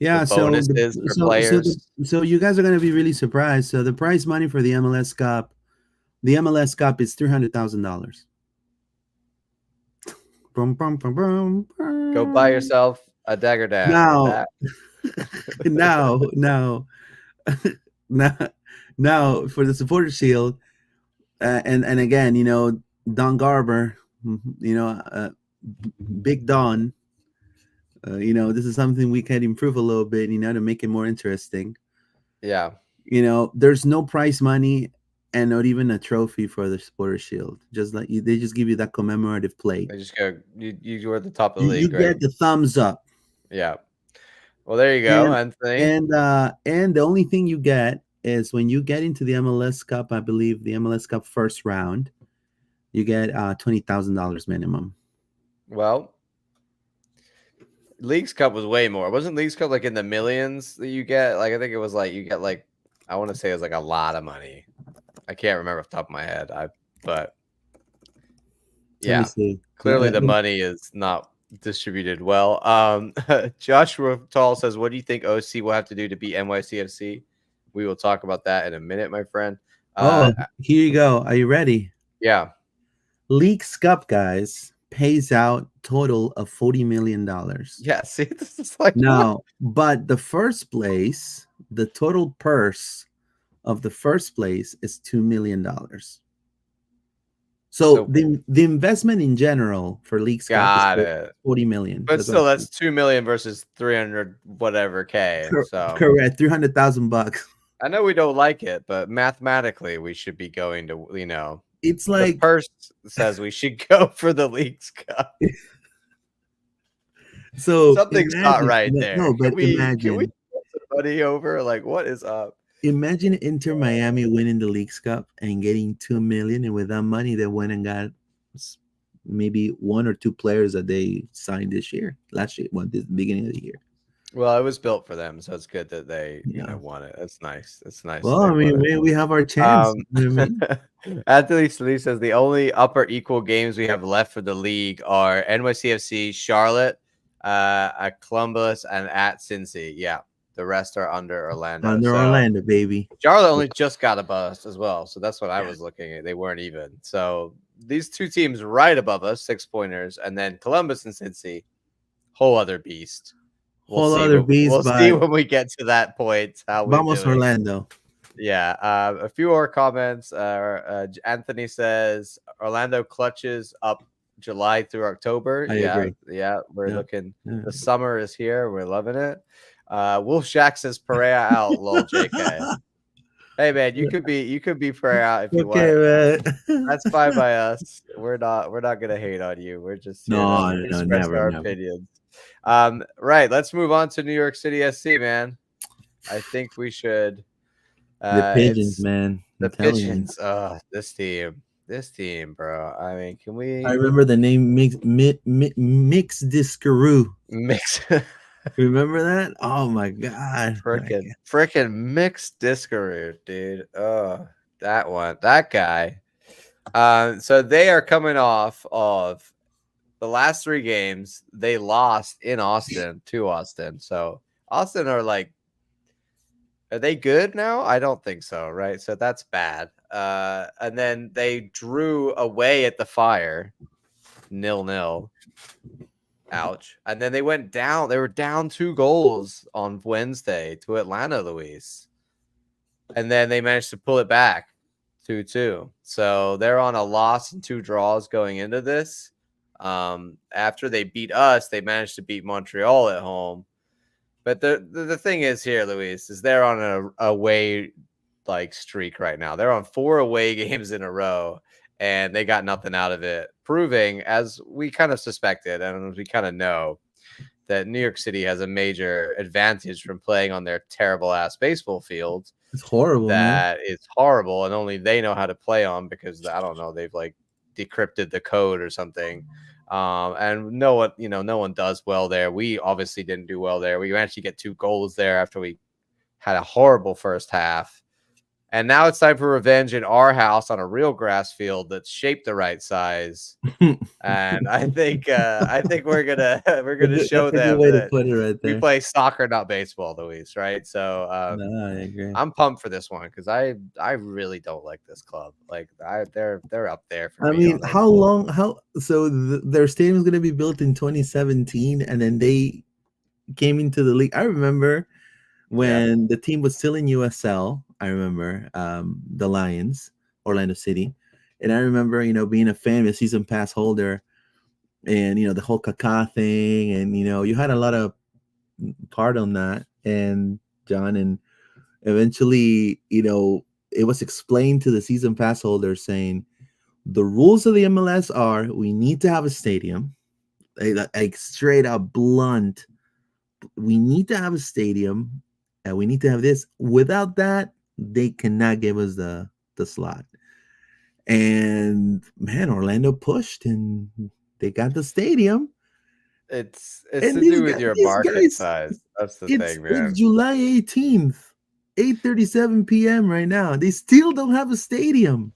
Yeah, the bonuses for players. So you guys are going to be really surprised. So the prize money for the MLS Cup is $300,000. Go buy yourself a Dagur dam. Now for the Supporter Shield, and again, Don Garber, Big Don. This is something we can improve a little bit, to make it more interesting. Yeah. There's no prize money and not even a trophy for the Supporter Shield. Just like they just give you that commemorative plate. They just go, you were at the top of the league. You get the thumbs up. Yeah. Well, there you go, Anthony. And the only thing you get is when you get into the MLS Cup, I believe the MLS Cup first round, you get $20,000 minimum. Well, Leagues Cup was way more. Wasn't Leagues Cup like in the millions that you get? Like I think it was like you get like I want to say it was like a lot of money. I can't remember off the top of my head. But yeah, clearly the money is not distributed well. Joshua Tall says, "What do you think OC will have to do to beat NYCFC?" We will talk about that in a minute, my friend. Here you go. Are you ready? Yeah. Leagues Cup, guys, pays out total of $40 million. Yeah, see, this is like now, but the first place, the total purse of the first place is $2 million. So the investment in general for Leagues Cup is $40 million. But still, that's $2 million versus 300 whatever K. So correct, $300,000. I know we don't like it, but mathematically, we should be going to It's like the purse says we should go for the Leagues Cup. So something's not right there. No, but can we put somebody over? Like, what is up? Imagine Inter Miami winning the Leagues Cup and getting $2 million, and with that money, they went and got maybe one or two players that they signed last year, this beginning of the year. Well, it was built for them, so it's good that they won it. That's nice. It's nice. Well, I mean, we have our chance. Anthony Solis says the only upper equal games we have left for the league are NYCFC, Charlotte, at Columbus, and at Cincy. Yeah. The rest are under Orlando. Orlando, baby. Charlotte only just got a bust as well. So that's what I was looking at. They weren't even. So these two teams right above us, 6-pointers, and then Columbus and Cincy, whole other beast. We'll see when we get to that point. Vamos Orlando. Yeah. A few more comments. Anthony says Orlando clutches up July through October. I agree. Yeah. We're looking. The summer is here. We're loving it. Wolf Shack says Perea out, lol, JK. Hey man, you could be prayer out if you want. Okay, man. That's fine by us. We're not gonna hate on you. We're just here to No, no, no, express never, our never. opinions. Right. Let's move on to New York City SC, man. I think we should. The pigeons, It's man. I'm the telling you. Pigeons. This team, bro. I mean, can I we remember the name Mix Discaroo. mix Remember that? Oh my god. frickin' mixed discaroo, dude? Oh, that guy. So they are coming off of the last three games. They lost in Austin to Austin. So Austin are they good now? I don't think so, right? So that's bad. And then they drew away at the Fire, 0-0. Ouch. And then they went down. They were down 2 goals on Wednesday to Atlanta, Luis. And then they managed to pull it back 2-2. So they're on a loss and 2 draws going into this. After they beat us, they managed to beat Montreal at home. But the thing is here, Luis, is they're on a away streak right now. They're on 4 away games in a row, and they got nothing out of it, proving, as we kind of suspected and as we kind of know, that New York City has a major advantage from playing on their terrible ass baseball field It's horrible, man. that is horrible, and only they know how to play on because I don't know, they've decrypted the code or something. And no one does well there. We obviously didn't do well there. We actually get 2 goals there after we had a horrible first half. And now it's time for revenge in our house on a real grass field that's shaped the right size. And I think we're gonna show That's a good them way to that put it right we there. play soccer, not baseball, Luis. Right? So No, I agree. I'm pumped for this one because I really don't like this club. They're up there for I me mean, on a how long? How so? Their stadium is going to be built in 2017, and then they came into the league. I remember yeah. when the team was still in USL. I remember the Lions, Orlando City, and I remember being a fan, a season pass holder, and the whole Kaká thing, and you had a lot of part on that, and John, and eventually it was explained to the season pass holders saying the rules of the MLS are we need to have a stadium, like straight up blunt. We need to have a stadium, and we need to have this. Without that, they cannot give us the slot. And man, Orlando pushed, and they got the stadium. It's And to do with your these market guys, size. That's the it's thing, it's man. July 18th, 8:37 p.m. right now. They still don't have a stadium.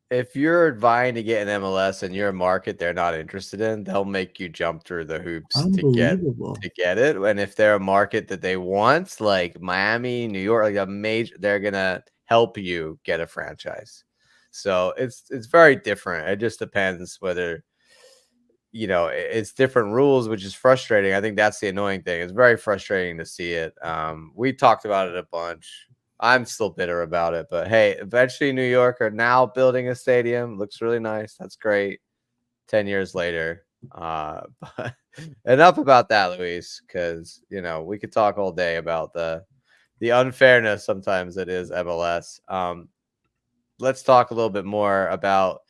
If you're vying to get an MLS and you're a market they're not interested in, they'll make you jump through the hoops Unbelievable. to get it. And if they're a market that they want, like Miami, New York, like a major, they're gonna help you get a franchise. So it's very different. It just depends whether it's different rules, which is frustrating. I think that's the annoying thing. It's very frustrating to see it. We talked about it a bunch. I'm still bitter about it, but hey, eventually New York are now building a stadium. Looks really nice. That's great. 10 years later. But enough about that, Luis, because we could talk all day about the unfairness sometimes that is MLS. Let's talk a little bit more about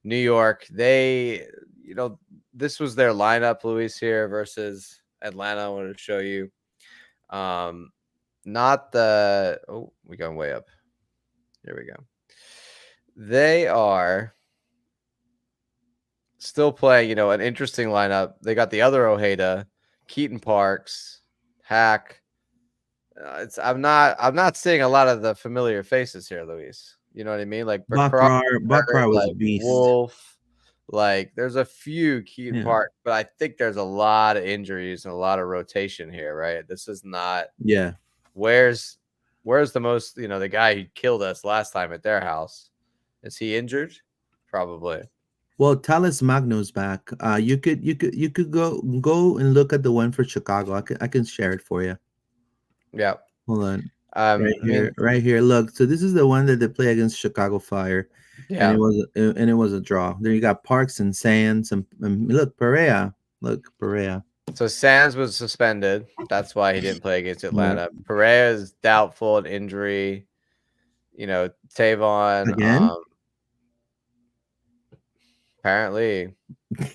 New York. This was their lineup, Luis, here versus Atlanta. I wanted to show you. Not the we're going way up. Here we go. They are still playing, an interesting lineup. They got the other Ojeda, Keaton Parks, Hack. I'm not seeing a lot of the familiar faces here, Luis. You know what I mean? Like Bakrar was a like beast. Wolf. Like there's a few Keaton Yeah. Park, but I think there's a lot of injuries and a lot of rotation here, right? This is not Yeah. where's the most, the guy who killed us last time at their house. Is he injured? Probably. Well, Talis Magno's back. You could go and look at the one for Chicago. I can share it for you. Yeah. Hold on. I Right mean, here. Right here. Look. So this is the one that they play against Chicago Fire. And yeah. it was a draw. Then you got Parks and Sands and look, Perea. Look, Perea. So Sands was suspended. That's why he didn't play against Yeah. Atlanta. Pereira is doubtful and injury. Tavon, again. apparently,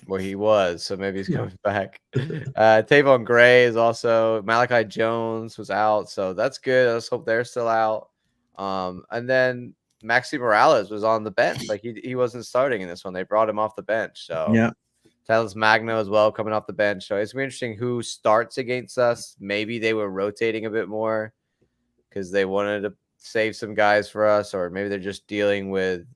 well, he was, so maybe he's Yeah. coming back. Tavon Gray is also, Malachi Jones was out, so that's good. Let's hope they're still out. And then Maxi Morales was on the bench. Like he wasn't starting in this one. They brought him off the bench. So Yeah. Talis Magno as well coming off the bench. So it's gonna be interesting who starts against us. Maybe they were rotating a bit more because they wanted to save some guys for us, or maybe they're just dealing with,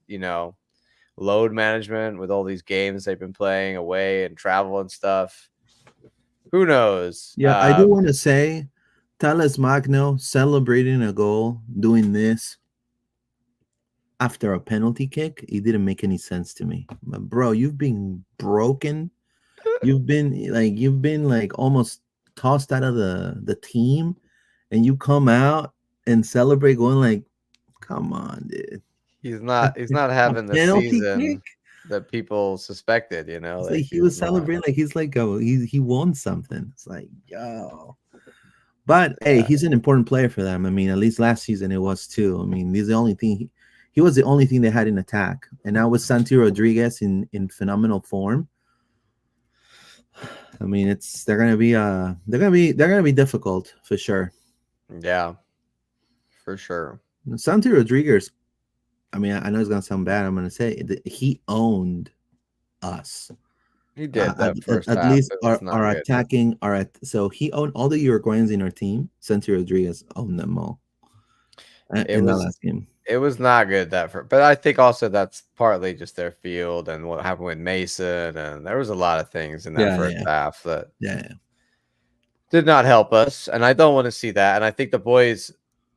load management with all these games they've been playing away and travel and stuff. Who knows? Yeah, I do want to say, Talis Magno celebrating a goal, doing this after a penalty kick, it didn't make any sense to me. But bro, you've been broken. You've been like almost tossed out of the team, and you come out and celebrate, going like, "Come on, dude." He's A, not a having the penalty kick. season that people suspected. It's like Like he he's was not. celebrating like he's like he won something. It's like, yo. But hey, Yeah, he's an important player for them. I mean, at least last season it was too. I mean, he's the only thing he was the only thing they had in attack. And now with Santi Rodriguez in phenomenal form, I mean, they're gonna be difficult for sure. yeah, for sure. Santi Rodriguez, I mean, I know it's gonna sound bad. I'm gonna say he owned us. He did At, that first at half. least It was not our good. attacking so he owned all the Uruguayans in our team. Santi Rodriguez owned them all It in that was last game. it was not good that first, but I think also that's partly just their field and what happened with Mason, and there was a lot of things in that Yeah, first yeah, half that yeah. did not help us, and I don't want to see that. And I think the boys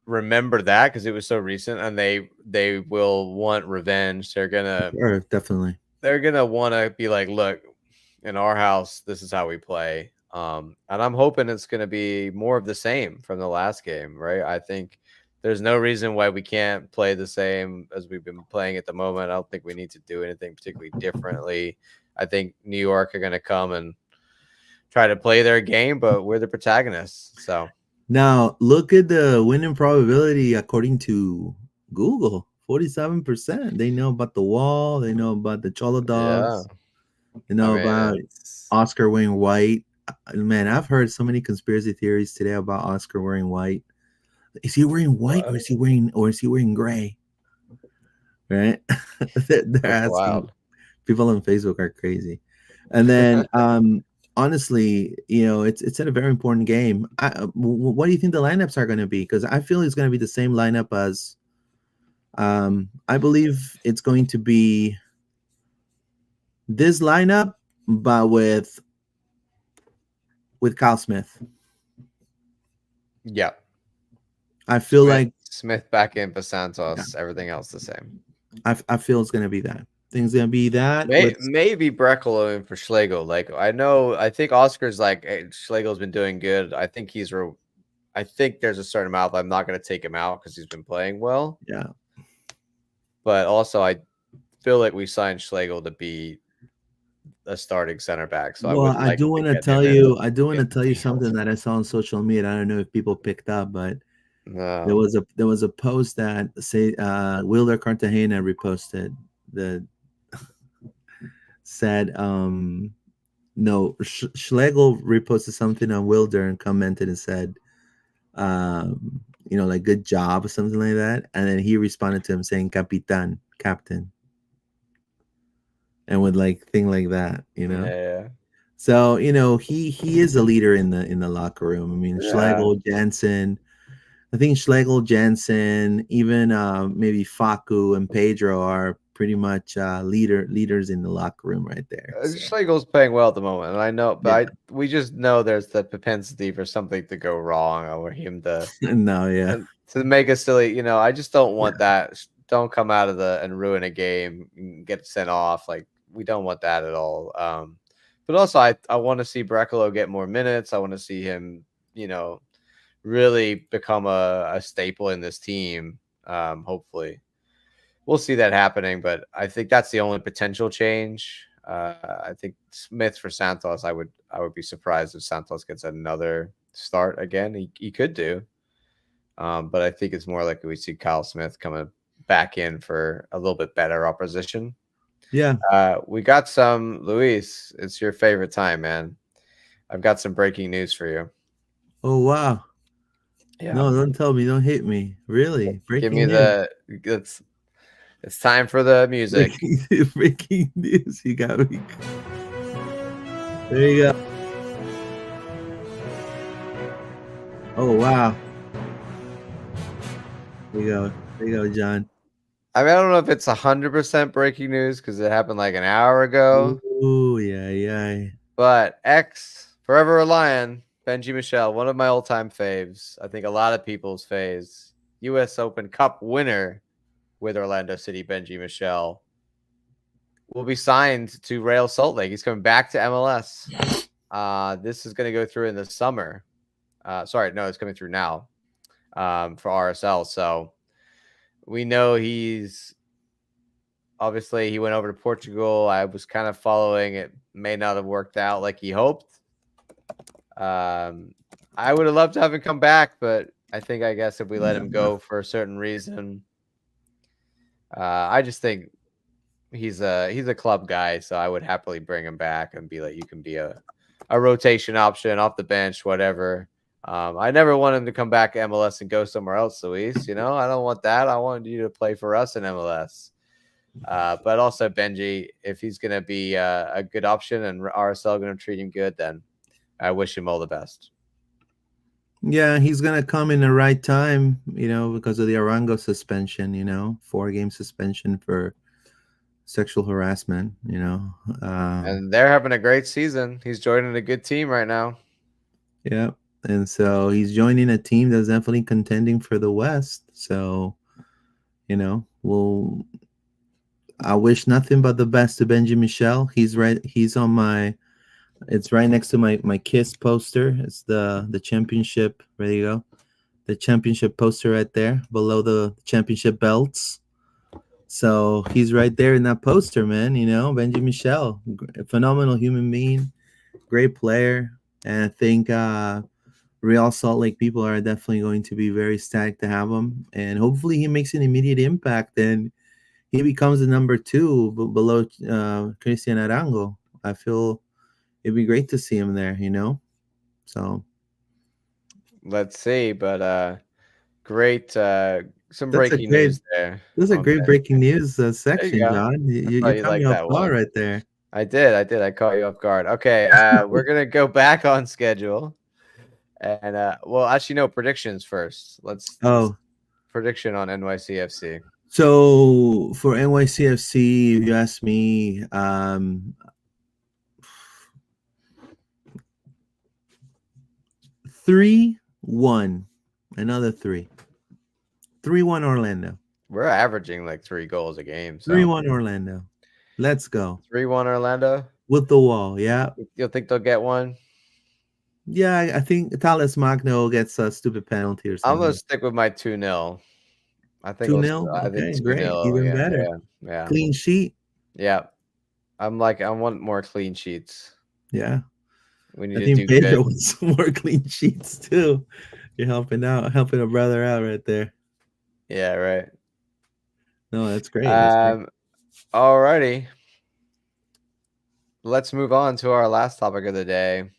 remember that because it was so recent, and they will want revenge. Sure, definitely. They're gonna want to be like, look, in our house, this is how we play. And I'm hoping it's gonna be more of the same from the last game, right? I think there's no reason why we can't play the same as we've been playing at the moment. I don't think we need to do anything particularly differently. I think New York are gonna come and try to play their game, but we're the protagonists. So Now look at the winning probability according to Google. 47%. They know about the wall. They know about the Cholo yeah, dogs. They I know mean, about it's Oscar wearing white. Man, I've heard so many conspiracy theories today about Oscar wearing white. Is he wearing white what? or is he wearing gray? Right? They're That's asking. wild. People on Facebook are crazy. And then honestly, it's a very important game. What do you think the lineups are going to be? Because I feel it's going to be the same lineup as I believe it's going to be this lineup, but with Kyle Smith. Yeah, I feel like Smith back in for yeah, Santos. Everything else the same. I feel it's going to be that. Things going to be that. Let's Maybe Brecalo in for Schlegel. Like I think Oscar's like, hey, Schlegel's been doing good. I think I think there's a certain amount. I'm not going to take him out because he's been playing well. yeah. But also, I feel like we signed Schlegel to be a starting center back, so I Well, would I like do to want to get tell him you, I do want to in the tell you team. something that I saw on social media. I don't know if people picked up, but No. there was a post that say Wilder Cartagena reposted that said no Schlegel reposted something on Wilder and commented and said like good job or something like that, and then he responded to him saying Capitan, captain, and with like thing like that. Yeah. So he is a leader in the locker room. I mean Yeah. Schlegel, Jansen. I think Schlegel, Jansen, even maybe Faku and Pedro are pretty much leaders in the locker room right there. So Schlegel's playing well at the moment, and I know, but yeah, we just know there's the propensity for something to go wrong or him to no, yeah, make a silly. I just don't yeah. want that. Don't come out of and ruin a game, and get sent off. Like we don't want that at all. But also, I want to see Brecalo get more minutes. I want to see him, really become a staple in this team. Hopefully, we'll see that happening. But I think that's the only potential change. I think Smith for Santos. I would be surprised if Santos gets another start again. He could do. But I think it's more likely we see Kyle Smith coming back in for a little bit better opposition. Yeah. We got some, Luis. It's your favorite time, man. I've got some breaking news for you. Oh wow. Yeah. No, don't tell me. Don't hit me. Really? Give Breaking me news. it's time for the music. Breaking news. You got me. There you go. Oh wow. There you go. There you go, John. I mean, I don't know if it's 100% breaking news because it happened like an hour ago. Ooh, yeah. But Forever Lion, Benji Michelle, one of my all-time faves. I think a lot of people's faves. U.S. Open Cup winner with Orlando City, Benji Michelle, will be signed to Real Salt Lake. He's coming back to MLS. This is going to go through in the summer. Sorry, no, it's coming through now for RSL. So we know he's obviously he went over to Portugal. I was kind of following it. May not have worked out like he hoped. I would have loved to have him come back, but I guess if we let him go for a certain reason, I just think he's a club guy, so I would happily bring him back and be like, you can be a rotation option off the bench, whatever. I never want him to come back to MLS and go somewhere else, Luis. I don't want that. I wanted you to play for us in MLS. But also Benji, if he's going to be a good option and RSL going to treat him good, then I wish him all the best. Yeah, he's gonna come in the right time, because of the Arango suspension, 4-game suspension for sexual harassment, and they're having a great season. He's joining a good team right now. Yeah, and so he's joining a team that's definitely contending for the West. So, I wish nothing but the best to Benji Michelle. He's right. It's right next to my Kiss poster. It's the championship. There you go. The championship poster right there below the championship belts. So he's right there in that poster, man. Benji Michelle, phenomenal human being, great player. And I think Real Salt Lake people are definitely going to be very ecstatic to have him. And hopefully he makes an immediate impact and he becomes the number 2 below Christian Arango. I feel it'd be great to see him there, So let's see, but great some breaking news there. This is a great breaking news section, John. You caught like me that off guard one right there. I did. I caught you off guard. Okay, we're gonna go back on schedule, and well, actually, no predictions first. Let's prediction on NYCFC. So for NYCFC, if you ask me, 3-1, another 3. 3-1 Orlando. We're averaging like 3 goals a game. So. 3-1 Orlando. Let's go. 3-1 Orlando? With the wall, yeah. You'll think they'll get one? Yeah, I think Thales Magno gets a stupid penalty or something. I'm going to stick with my 2-0. I think 2-0? Okay, great. Even better. Yeah. Clean sheet. Yeah. I want more clean sheets. Yeah. We need to do Pedro wants some more clean sheets too. You're helping a brother out right there. Yeah, right. No, that's great. All righty. Let's move on to our last topic of the day.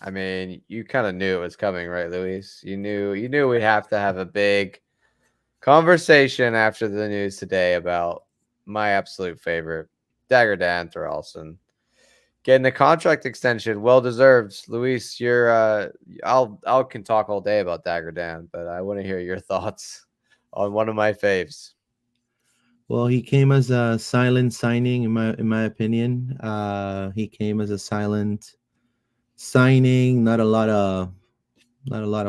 I mean, you kind of knew it was coming, right, Luis? You knew we'd have to have a big conversation after the news today about my absolute favorite, Dagur Dan Thoralson, getting a contract extension, well deserved. Luis, you're I can talk all day about Dagur Dan, but I want to hear your thoughts on one of my faves. Well, he came as a silent signing, in my opinion. He came as a silent signing, not a lot of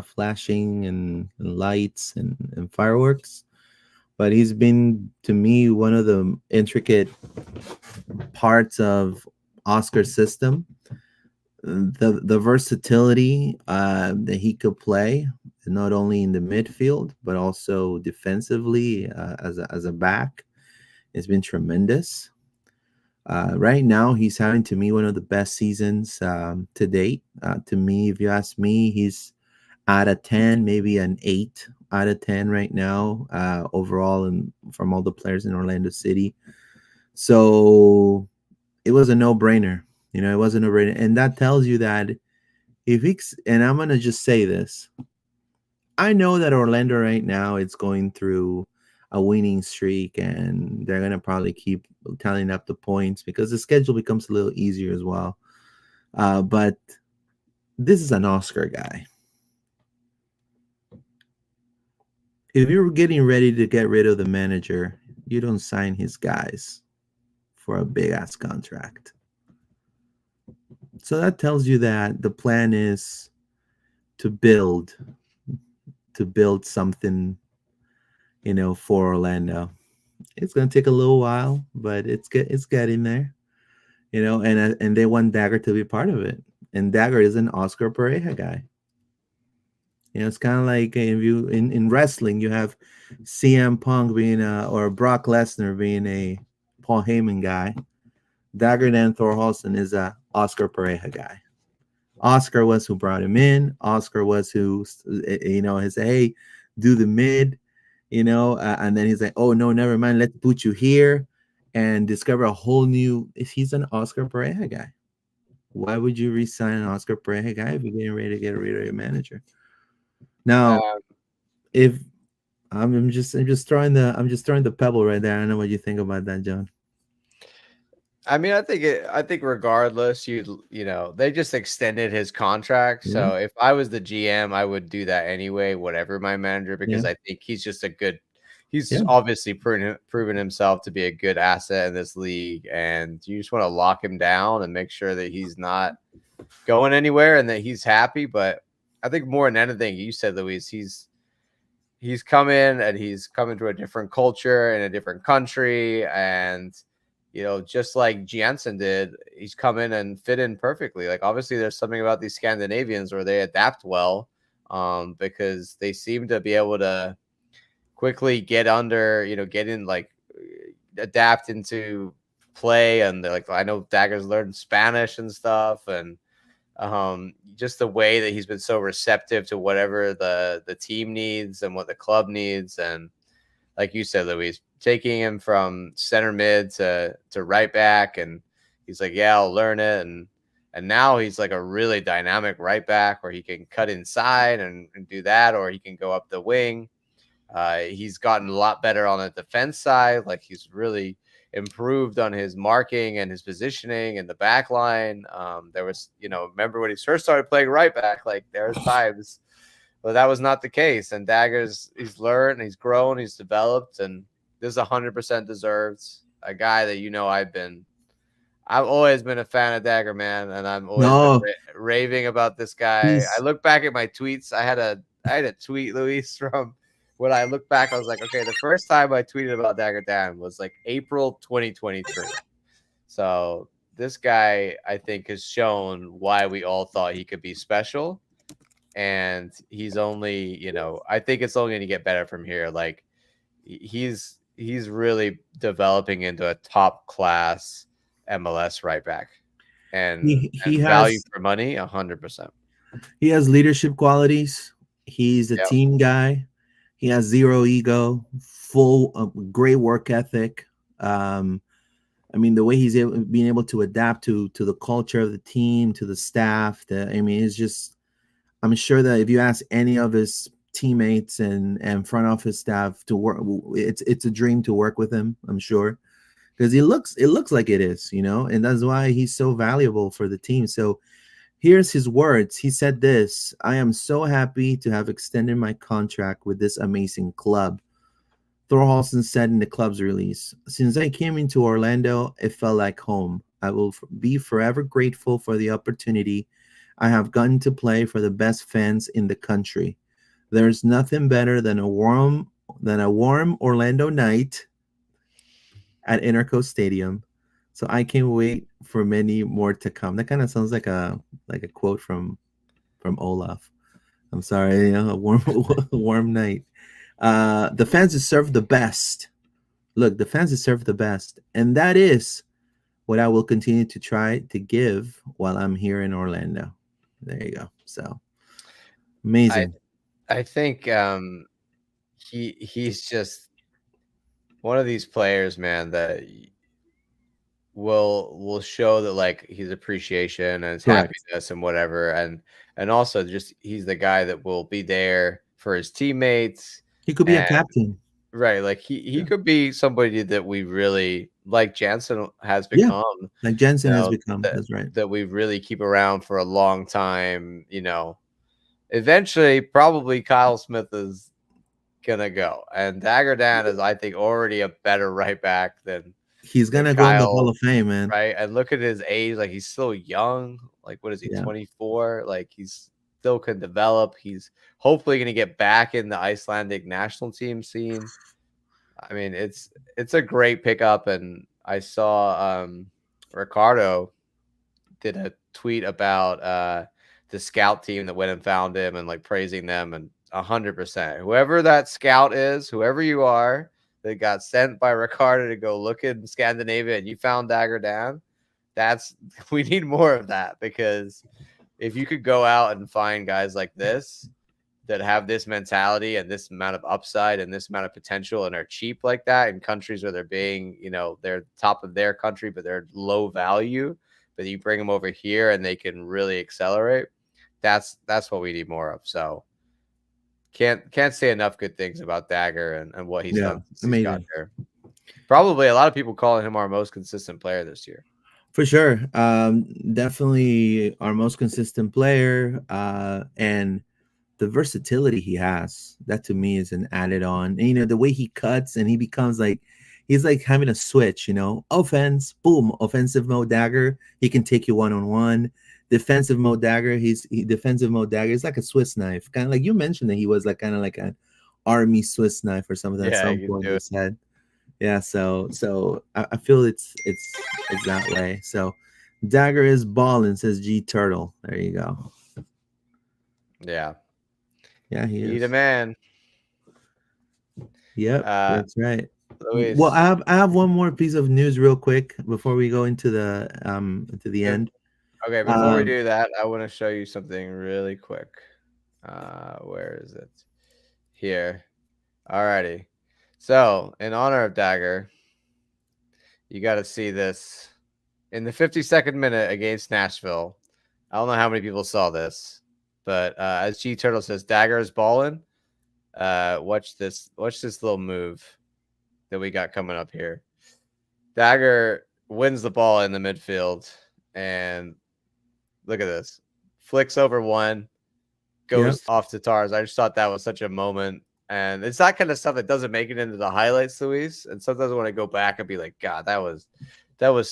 flashing and lights and fireworks, but he's been, to me, one of the intricate parts of Oscar's system. The versatility that he could play, not only in the midfield but also defensively as a back, has been tremendous. Right now, he's having, to me, one of the best seasons to date. To me, if you ask me, he's out of 10, maybe an 8 out of 10 right now, overall, and from all the players in Orlando City. So it was a no-brainer. It wasn't a brainer. And that tells you that if he's, and I'm going to just say this, I know that Orlando right now it's going through a winning streak, and they're going to probably keep tallying up the points because the schedule becomes a little easier as well. But this is an Oscar guy. If you're getting ready to get rid of the manager, you don't sign his guys for a big ass contract. So that tells you that the plan is to build something, for Orlando. It's going to take a little while, but it's getting there, and they want Dagur to be part of it. And Dagur is an Oscar Pereira guy. It's kind of like if you in wrestling, you have CM Punk being or Brock Lesnar being a Paul Heyman guy. Dagur Dan Thorhallson is a Oscar Pereira guy. Oscar was who brought him in. Oscar was who, he said, hey, do the mid, and then he's like, oh, no, never mind. Let's put you here and discover a whole new, he's an Oscar Pereira guy. Why would you re-sign an Oscar Pereira guy if you're getting ready to get rid of your manager? Now, if I'm just throwing the pebble right there. I don't know what you think about that, John. I mean, I think regardless, they just extended his contract. Yeah. So if I was the GM, I would do that anyway, whatever my manager, because I think he's just he's obviously proven himself to be a good asset in this league. And you just want to lock him down and make sure that he's not going anywhere and that he's happy. But I think more than anything, you said, Luis, he's come in and he's come into a different culture in a different country. And just like Jansen did, he's come in and fit in perfectly. Like, obviously, there's something about these Scandinavians where they adapt well, because they seem to be able to quickly get in, like, adapt into play. And they're like, I know Dagur's learned Spanish and stuff, and just the way that he's been so receptive to whatever the team needs and what the club needs. And like you said, Luis, taking him from center mid to right back, and he's like, yeah, I'll learn it. And now he's like a really dynamic right back where he can cut inside and do that, or he can go up the wing. He's gotten a lot better on the defense side. Like, he's really improved on his marking and his positioning in the back line. There was, remember when he first started playing right back, like, there's times, but that was not the case. And he's learned, he's grown, he's developed, and this is 100% deserved. A guy that I've always been a fan of Dagur, man, and I'm always been raving about this guy. I look back at my tweets. I had a tweet, Luis, from when I look back. I was like, okay, the first time I tweeted about Dagur Dan was like April 2023. So this guy, I think, has shown why we all thought he could be special, and he's only, I think it's only going to get better from here. Like, he's really developing into a top class MLS right back, and he and has value for money, 100%. He has leadership qualities. He's a team guy. He has zero ego, great work ethic. I mean, the way he's being able to adapt to the culture of the team, to the staff. It's just, I'm sure that if you ask any of his teammates and front office staff to work, it's a dream to work with him, I'm sure, because it looks like it is, and that's why he's so valuable for the team. So here's his words. He said this: I am so happy to have extended my contract with this amazing club. Thorhallson said in the club's release, since I came into Orlando, it felt like home. I will be forever grateful for the opportunity I have gotten to play for the best fans in the country. There's nothing better than a warm Orlando night at Interco Stadium. So I can't wait for many more to come. That kind of sounds like a quote from Olaf. I'm sorry, a warm night. The fans deserve the best. Look, the fans deserve the best, and that is what I will continue to try to give while I'm here in Orlando. There you go. So amazing. I think he's just one of these players, man, that will show that like his appreciation and his Correct. happiness and whatever, and also just he's the guy that will be there for his teammates. He could be a And captain. right, like he Yeah. could be somebody that we really like Jansen has Yeah. become, Like Jensen you has know, become. That's right. that we really keep around for a long time, eventually probably Kyle Smith is gonna go, and Dagur Dan is, I think, already a better right back He's than gonna go in the Hall Kyle, of Fame, man. right? And look at his age, like he's still young. Like what is he, Yeah. 24? Like he's still can develop. He's hopefully gonna get back in the Icelandic national team scene. I mean, it's a great pickup, and I saw Ricardo did a tweet about the scout team that went and found him and like praising them, and 100%. Whoever that scout is, whoever you are, that got sent by Ricardo to go look in Scandinavia and you found Dagur Dan, we need more of that, because if you could go out and find guys like this that have this mentality and this amount of upside and this amount of potential and are cheap like that in countries where they're being, they're top of their country, but they're low value, but you bring them over here and they can really accelerate. That's what we need more of. So can't say enough good things about Dagur and what he's done since he's got Amazing. there. Probably a lot of people calling him our most consistent player this year. For sure. Definitely our most consistent player. And the versatility he has, that to me is an added on. And, the way he cuts and he becomes like, he's like having a switch, offense, boom, offensive mode Dagur. He can take you one-on-one. Defensive mode Dagur. Defensive mode Dagur. It's like a Swiss knife. Kind of like you mentioned that he was like kind of like an army Swiss knife or something at some point you said. Yeah, so I feel it's that way. So Dagur is balling, says G Turtle. There you go. Yeah. Yeah, he the is. Man. Yep, that's right. Luis. Well, I have one more piece of news real quick before we go into the end. Okay, before we do that, I want to show you something really quick. Where is it? Here. Alrighty. So, in honor of Dagur, you got to see this. In the 52nd minute against Nashville, I don't know how many people saw this, but as G Turtle says, Dagur is balling. Watch this little move that we got coming up here. Dagur wins the ball in the midfield, and look at this. Flicks over one, goes off to Tars. I just thought that was such a moment. And it's that kind of stuff that doesn't make it into the highlights, Luis. And sometimes I want to go back and be like, God, that was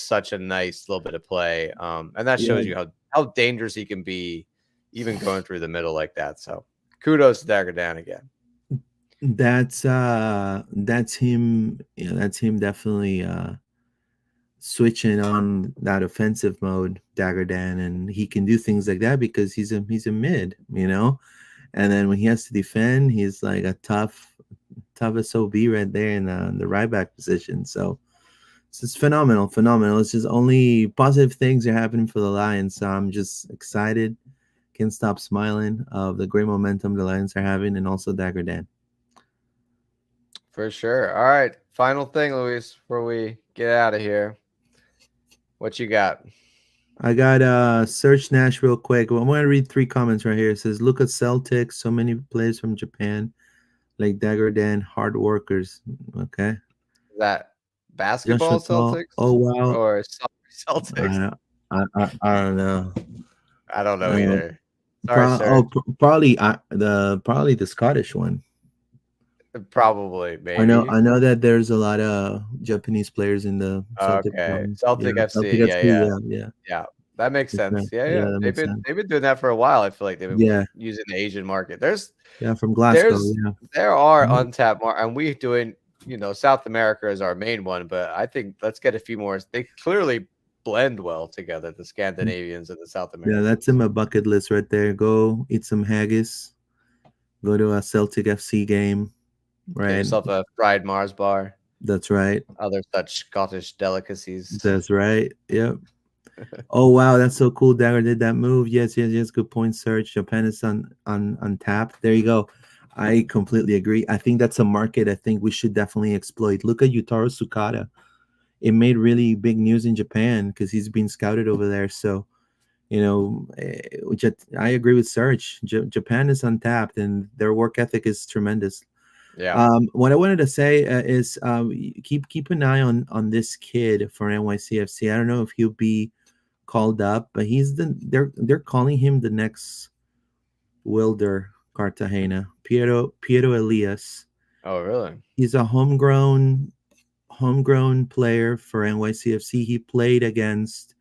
such a nice little bit of play. And that shows you how dangerous he can be, even going through the middle like that. So kudos to Dagur Dan again. That's him. That's him definitely switching on that offensive mode, Dagur Dan, and he can do things like that because he's a mid, and then when he has to defend, he's like a tough SOB right there in the right back position. So it's phenomenal. It's just only positive things are happening for the Lions. So I'm just excited. Can't stop smiling of the great momentum the Lions are having, and also Dagur Dan. For sure. All right. Final thing, Luis, before we get out of here. What you got? I got search Nash real quick. Well, I'm going to read 3 comments right here. It says, look at Celtics. So many players from Japan, like Dagur Dan, hard workers. Okay. Is that basketball Celtics? Oh, wow. Or Celtics? I don't know. I don't know either. Sorry, sir. Probably the Scottish one. Probably, maybe. I know that there's a lot of Japanese players in the Celtic. Okay, Celtic FC. Yeah. That makes sense. Yeah. They've been doing that for a while. I feel like they've been using the Asian market. From Glasgow. There are untapped and we doing South America is our main one, but I think let's get a few more. They clearly blend well together, the Scandinavians and the South Americans. Yeah, that's in my bucket list right there. Go eat some haggis. Go to a Celtic FC game. Right. Get yourself a fried Mars bar. That's right. Other such Scottish delicacies. That's right. Yep. Oh wow, that's so cool. Dagur did that move. Yes. Good point. Search. Japan is on tap. There you go. I completely agree. I think that's a market I think we should definitely exploit. Look at Yutaro Sukada. It made really big news in Japan because he's been scouted over there. So, I agree with Serge. Japan is untapped and their work ethic is tremendous. Yeah. What I wanted to say is keep an eye on this kid for NYCFC. I don't know if he'll be called up, but they're calling him the next Wilder Cartagena, Piero Elias. Oh, really? He's a homegrown player for NYCFC. He played against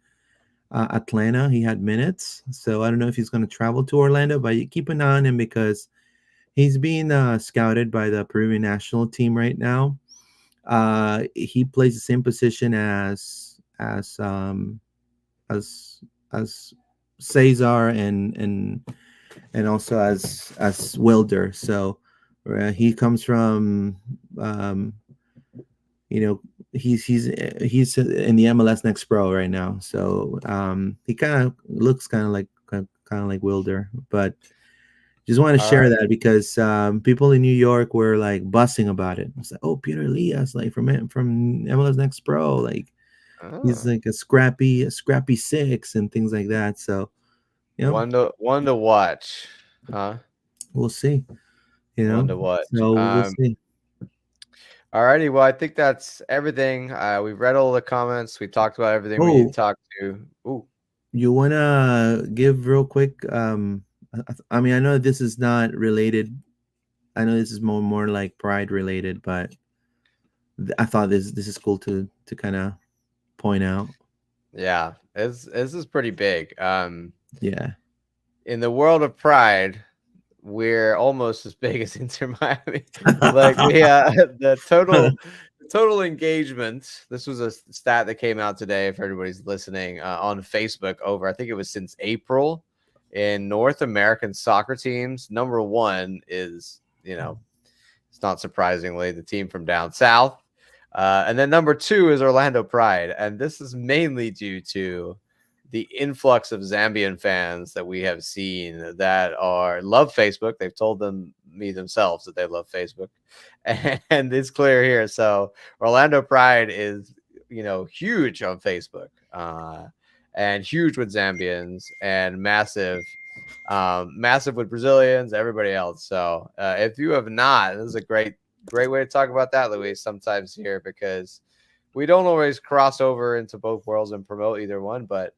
Atlanta. He had minutes, so I don't know if he's going to travel to Orlando, but you keep an eye on him because he's being scouted by the Peruvian national team right now. He plays the same position as as Cesar and also as Wilder. So he comes from um, you know he's in the MLS Next Pro right now. So he kind of looks kind of like Wilder, but just want to All share right. that because people in New York were like buzzing about it. It's like, oh, Peter Elias, like from MLS Next Pro, like he's Oh. like a scrappy six and things like that. So One to watch, huh? we'll see. You One know, to watch. so we'll see. Alrighty. Well, I think that's everything. We've read all the comments. We talked about everything we need to Oh, talk to. Ooh, you wanna give real quick? I mean, I know this is not related. I know this is more like pride related, but I thought this is cool to kind of point out. yeah. This is pretty big. Yeah. In the world of pride, we're almost as big as Inter Miami. Like we the total engagement. This was a stat that came out today for everybody's listening on Facebook over I think it was since April in North American soccer teams. Number one is, it's not surprisingly the team from down south. And then number two is Orlando Pride. And this is mainly due to the influx of Zambian fans that we have seen that love Facebook. They've told me themselves that they love Facebook, and it's clear here. So Orlando Pride is, huge on Facebook, and huge with Zambians, and massive with Brazilians, everybody else. So if you have not, this is a great way to talk about that, Luis. Sometimes here because we don't always cross over into both worlds and promote either one, but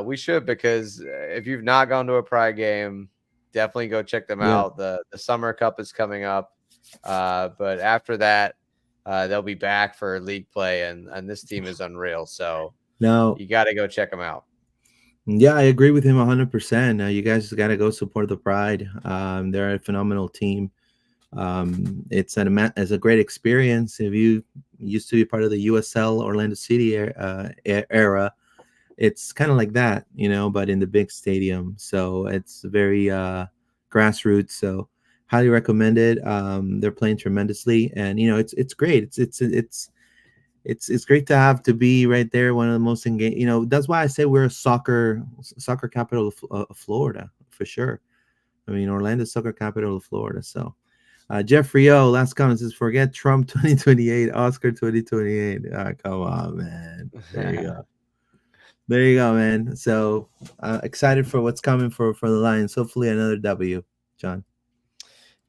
we should, because if you've not gone to a Pride game, definitely go check them Yeah. out. The Summer Cup is coming up, but after that, they'll be back for league play, and this team is unreal. So Now, you got to go check them out. yeah, I agree with him 100%. You guys got to go support the Pride. They're a phenomenal team. It's a great experience. If you used to be part of the USL Orlando City era, it's kind of like that, but in the big stadium. So it's very grassroots. So highly recommend it. They're playing tremendously, and it's great. It's great to be right there. One of the most engaged. That's why I say we're a soccer capital of Florida for sure. I mean, Orlando's soccer capital of Florida. So. Jeffrey O, last comment says, forget Trump 2028, Oscar 2028. Come on, man. There you go. There you go, man. So excited for what's coming for the Lions. Hopefully another W, John.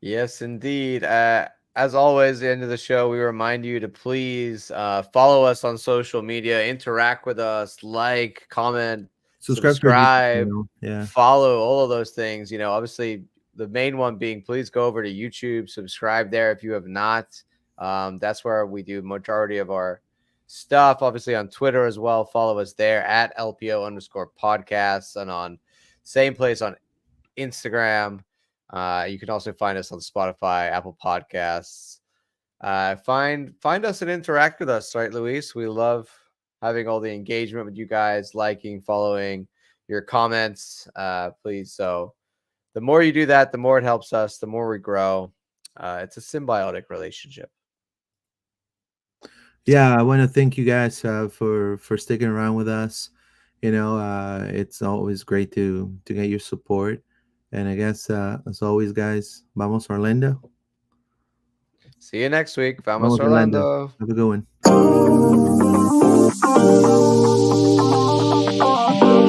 Yes, indeed. As always, the end of the show, we remind you to please follow us on social media, interact with us, like, comment, Subscribe to our YouTube subscribe, channel. Yeah. follow, all of those things. Obviously, the main one being please go over to YouTube, subscribe there if you have not. That's where we do majority of our stuff. Obviously on Twitter as well. Follow us there at LPO_podcasts, and on same place on Instagram. You can also find us on Spotify, Apple Podcasts. Find us and interact with us, right, Luis? We love having all the engagement with you guys, liking, following, your comments, please. So the more you do that, the more it helps us, the more we grow. It's a symbiotic relationship. Yeah, I want to thank you guys for sticking around with us. It's always great to get your support, And I guess, as always, guys, vamos Orlando. See you next week. Vamos Vamos Orlando. Orlando. Have a good one.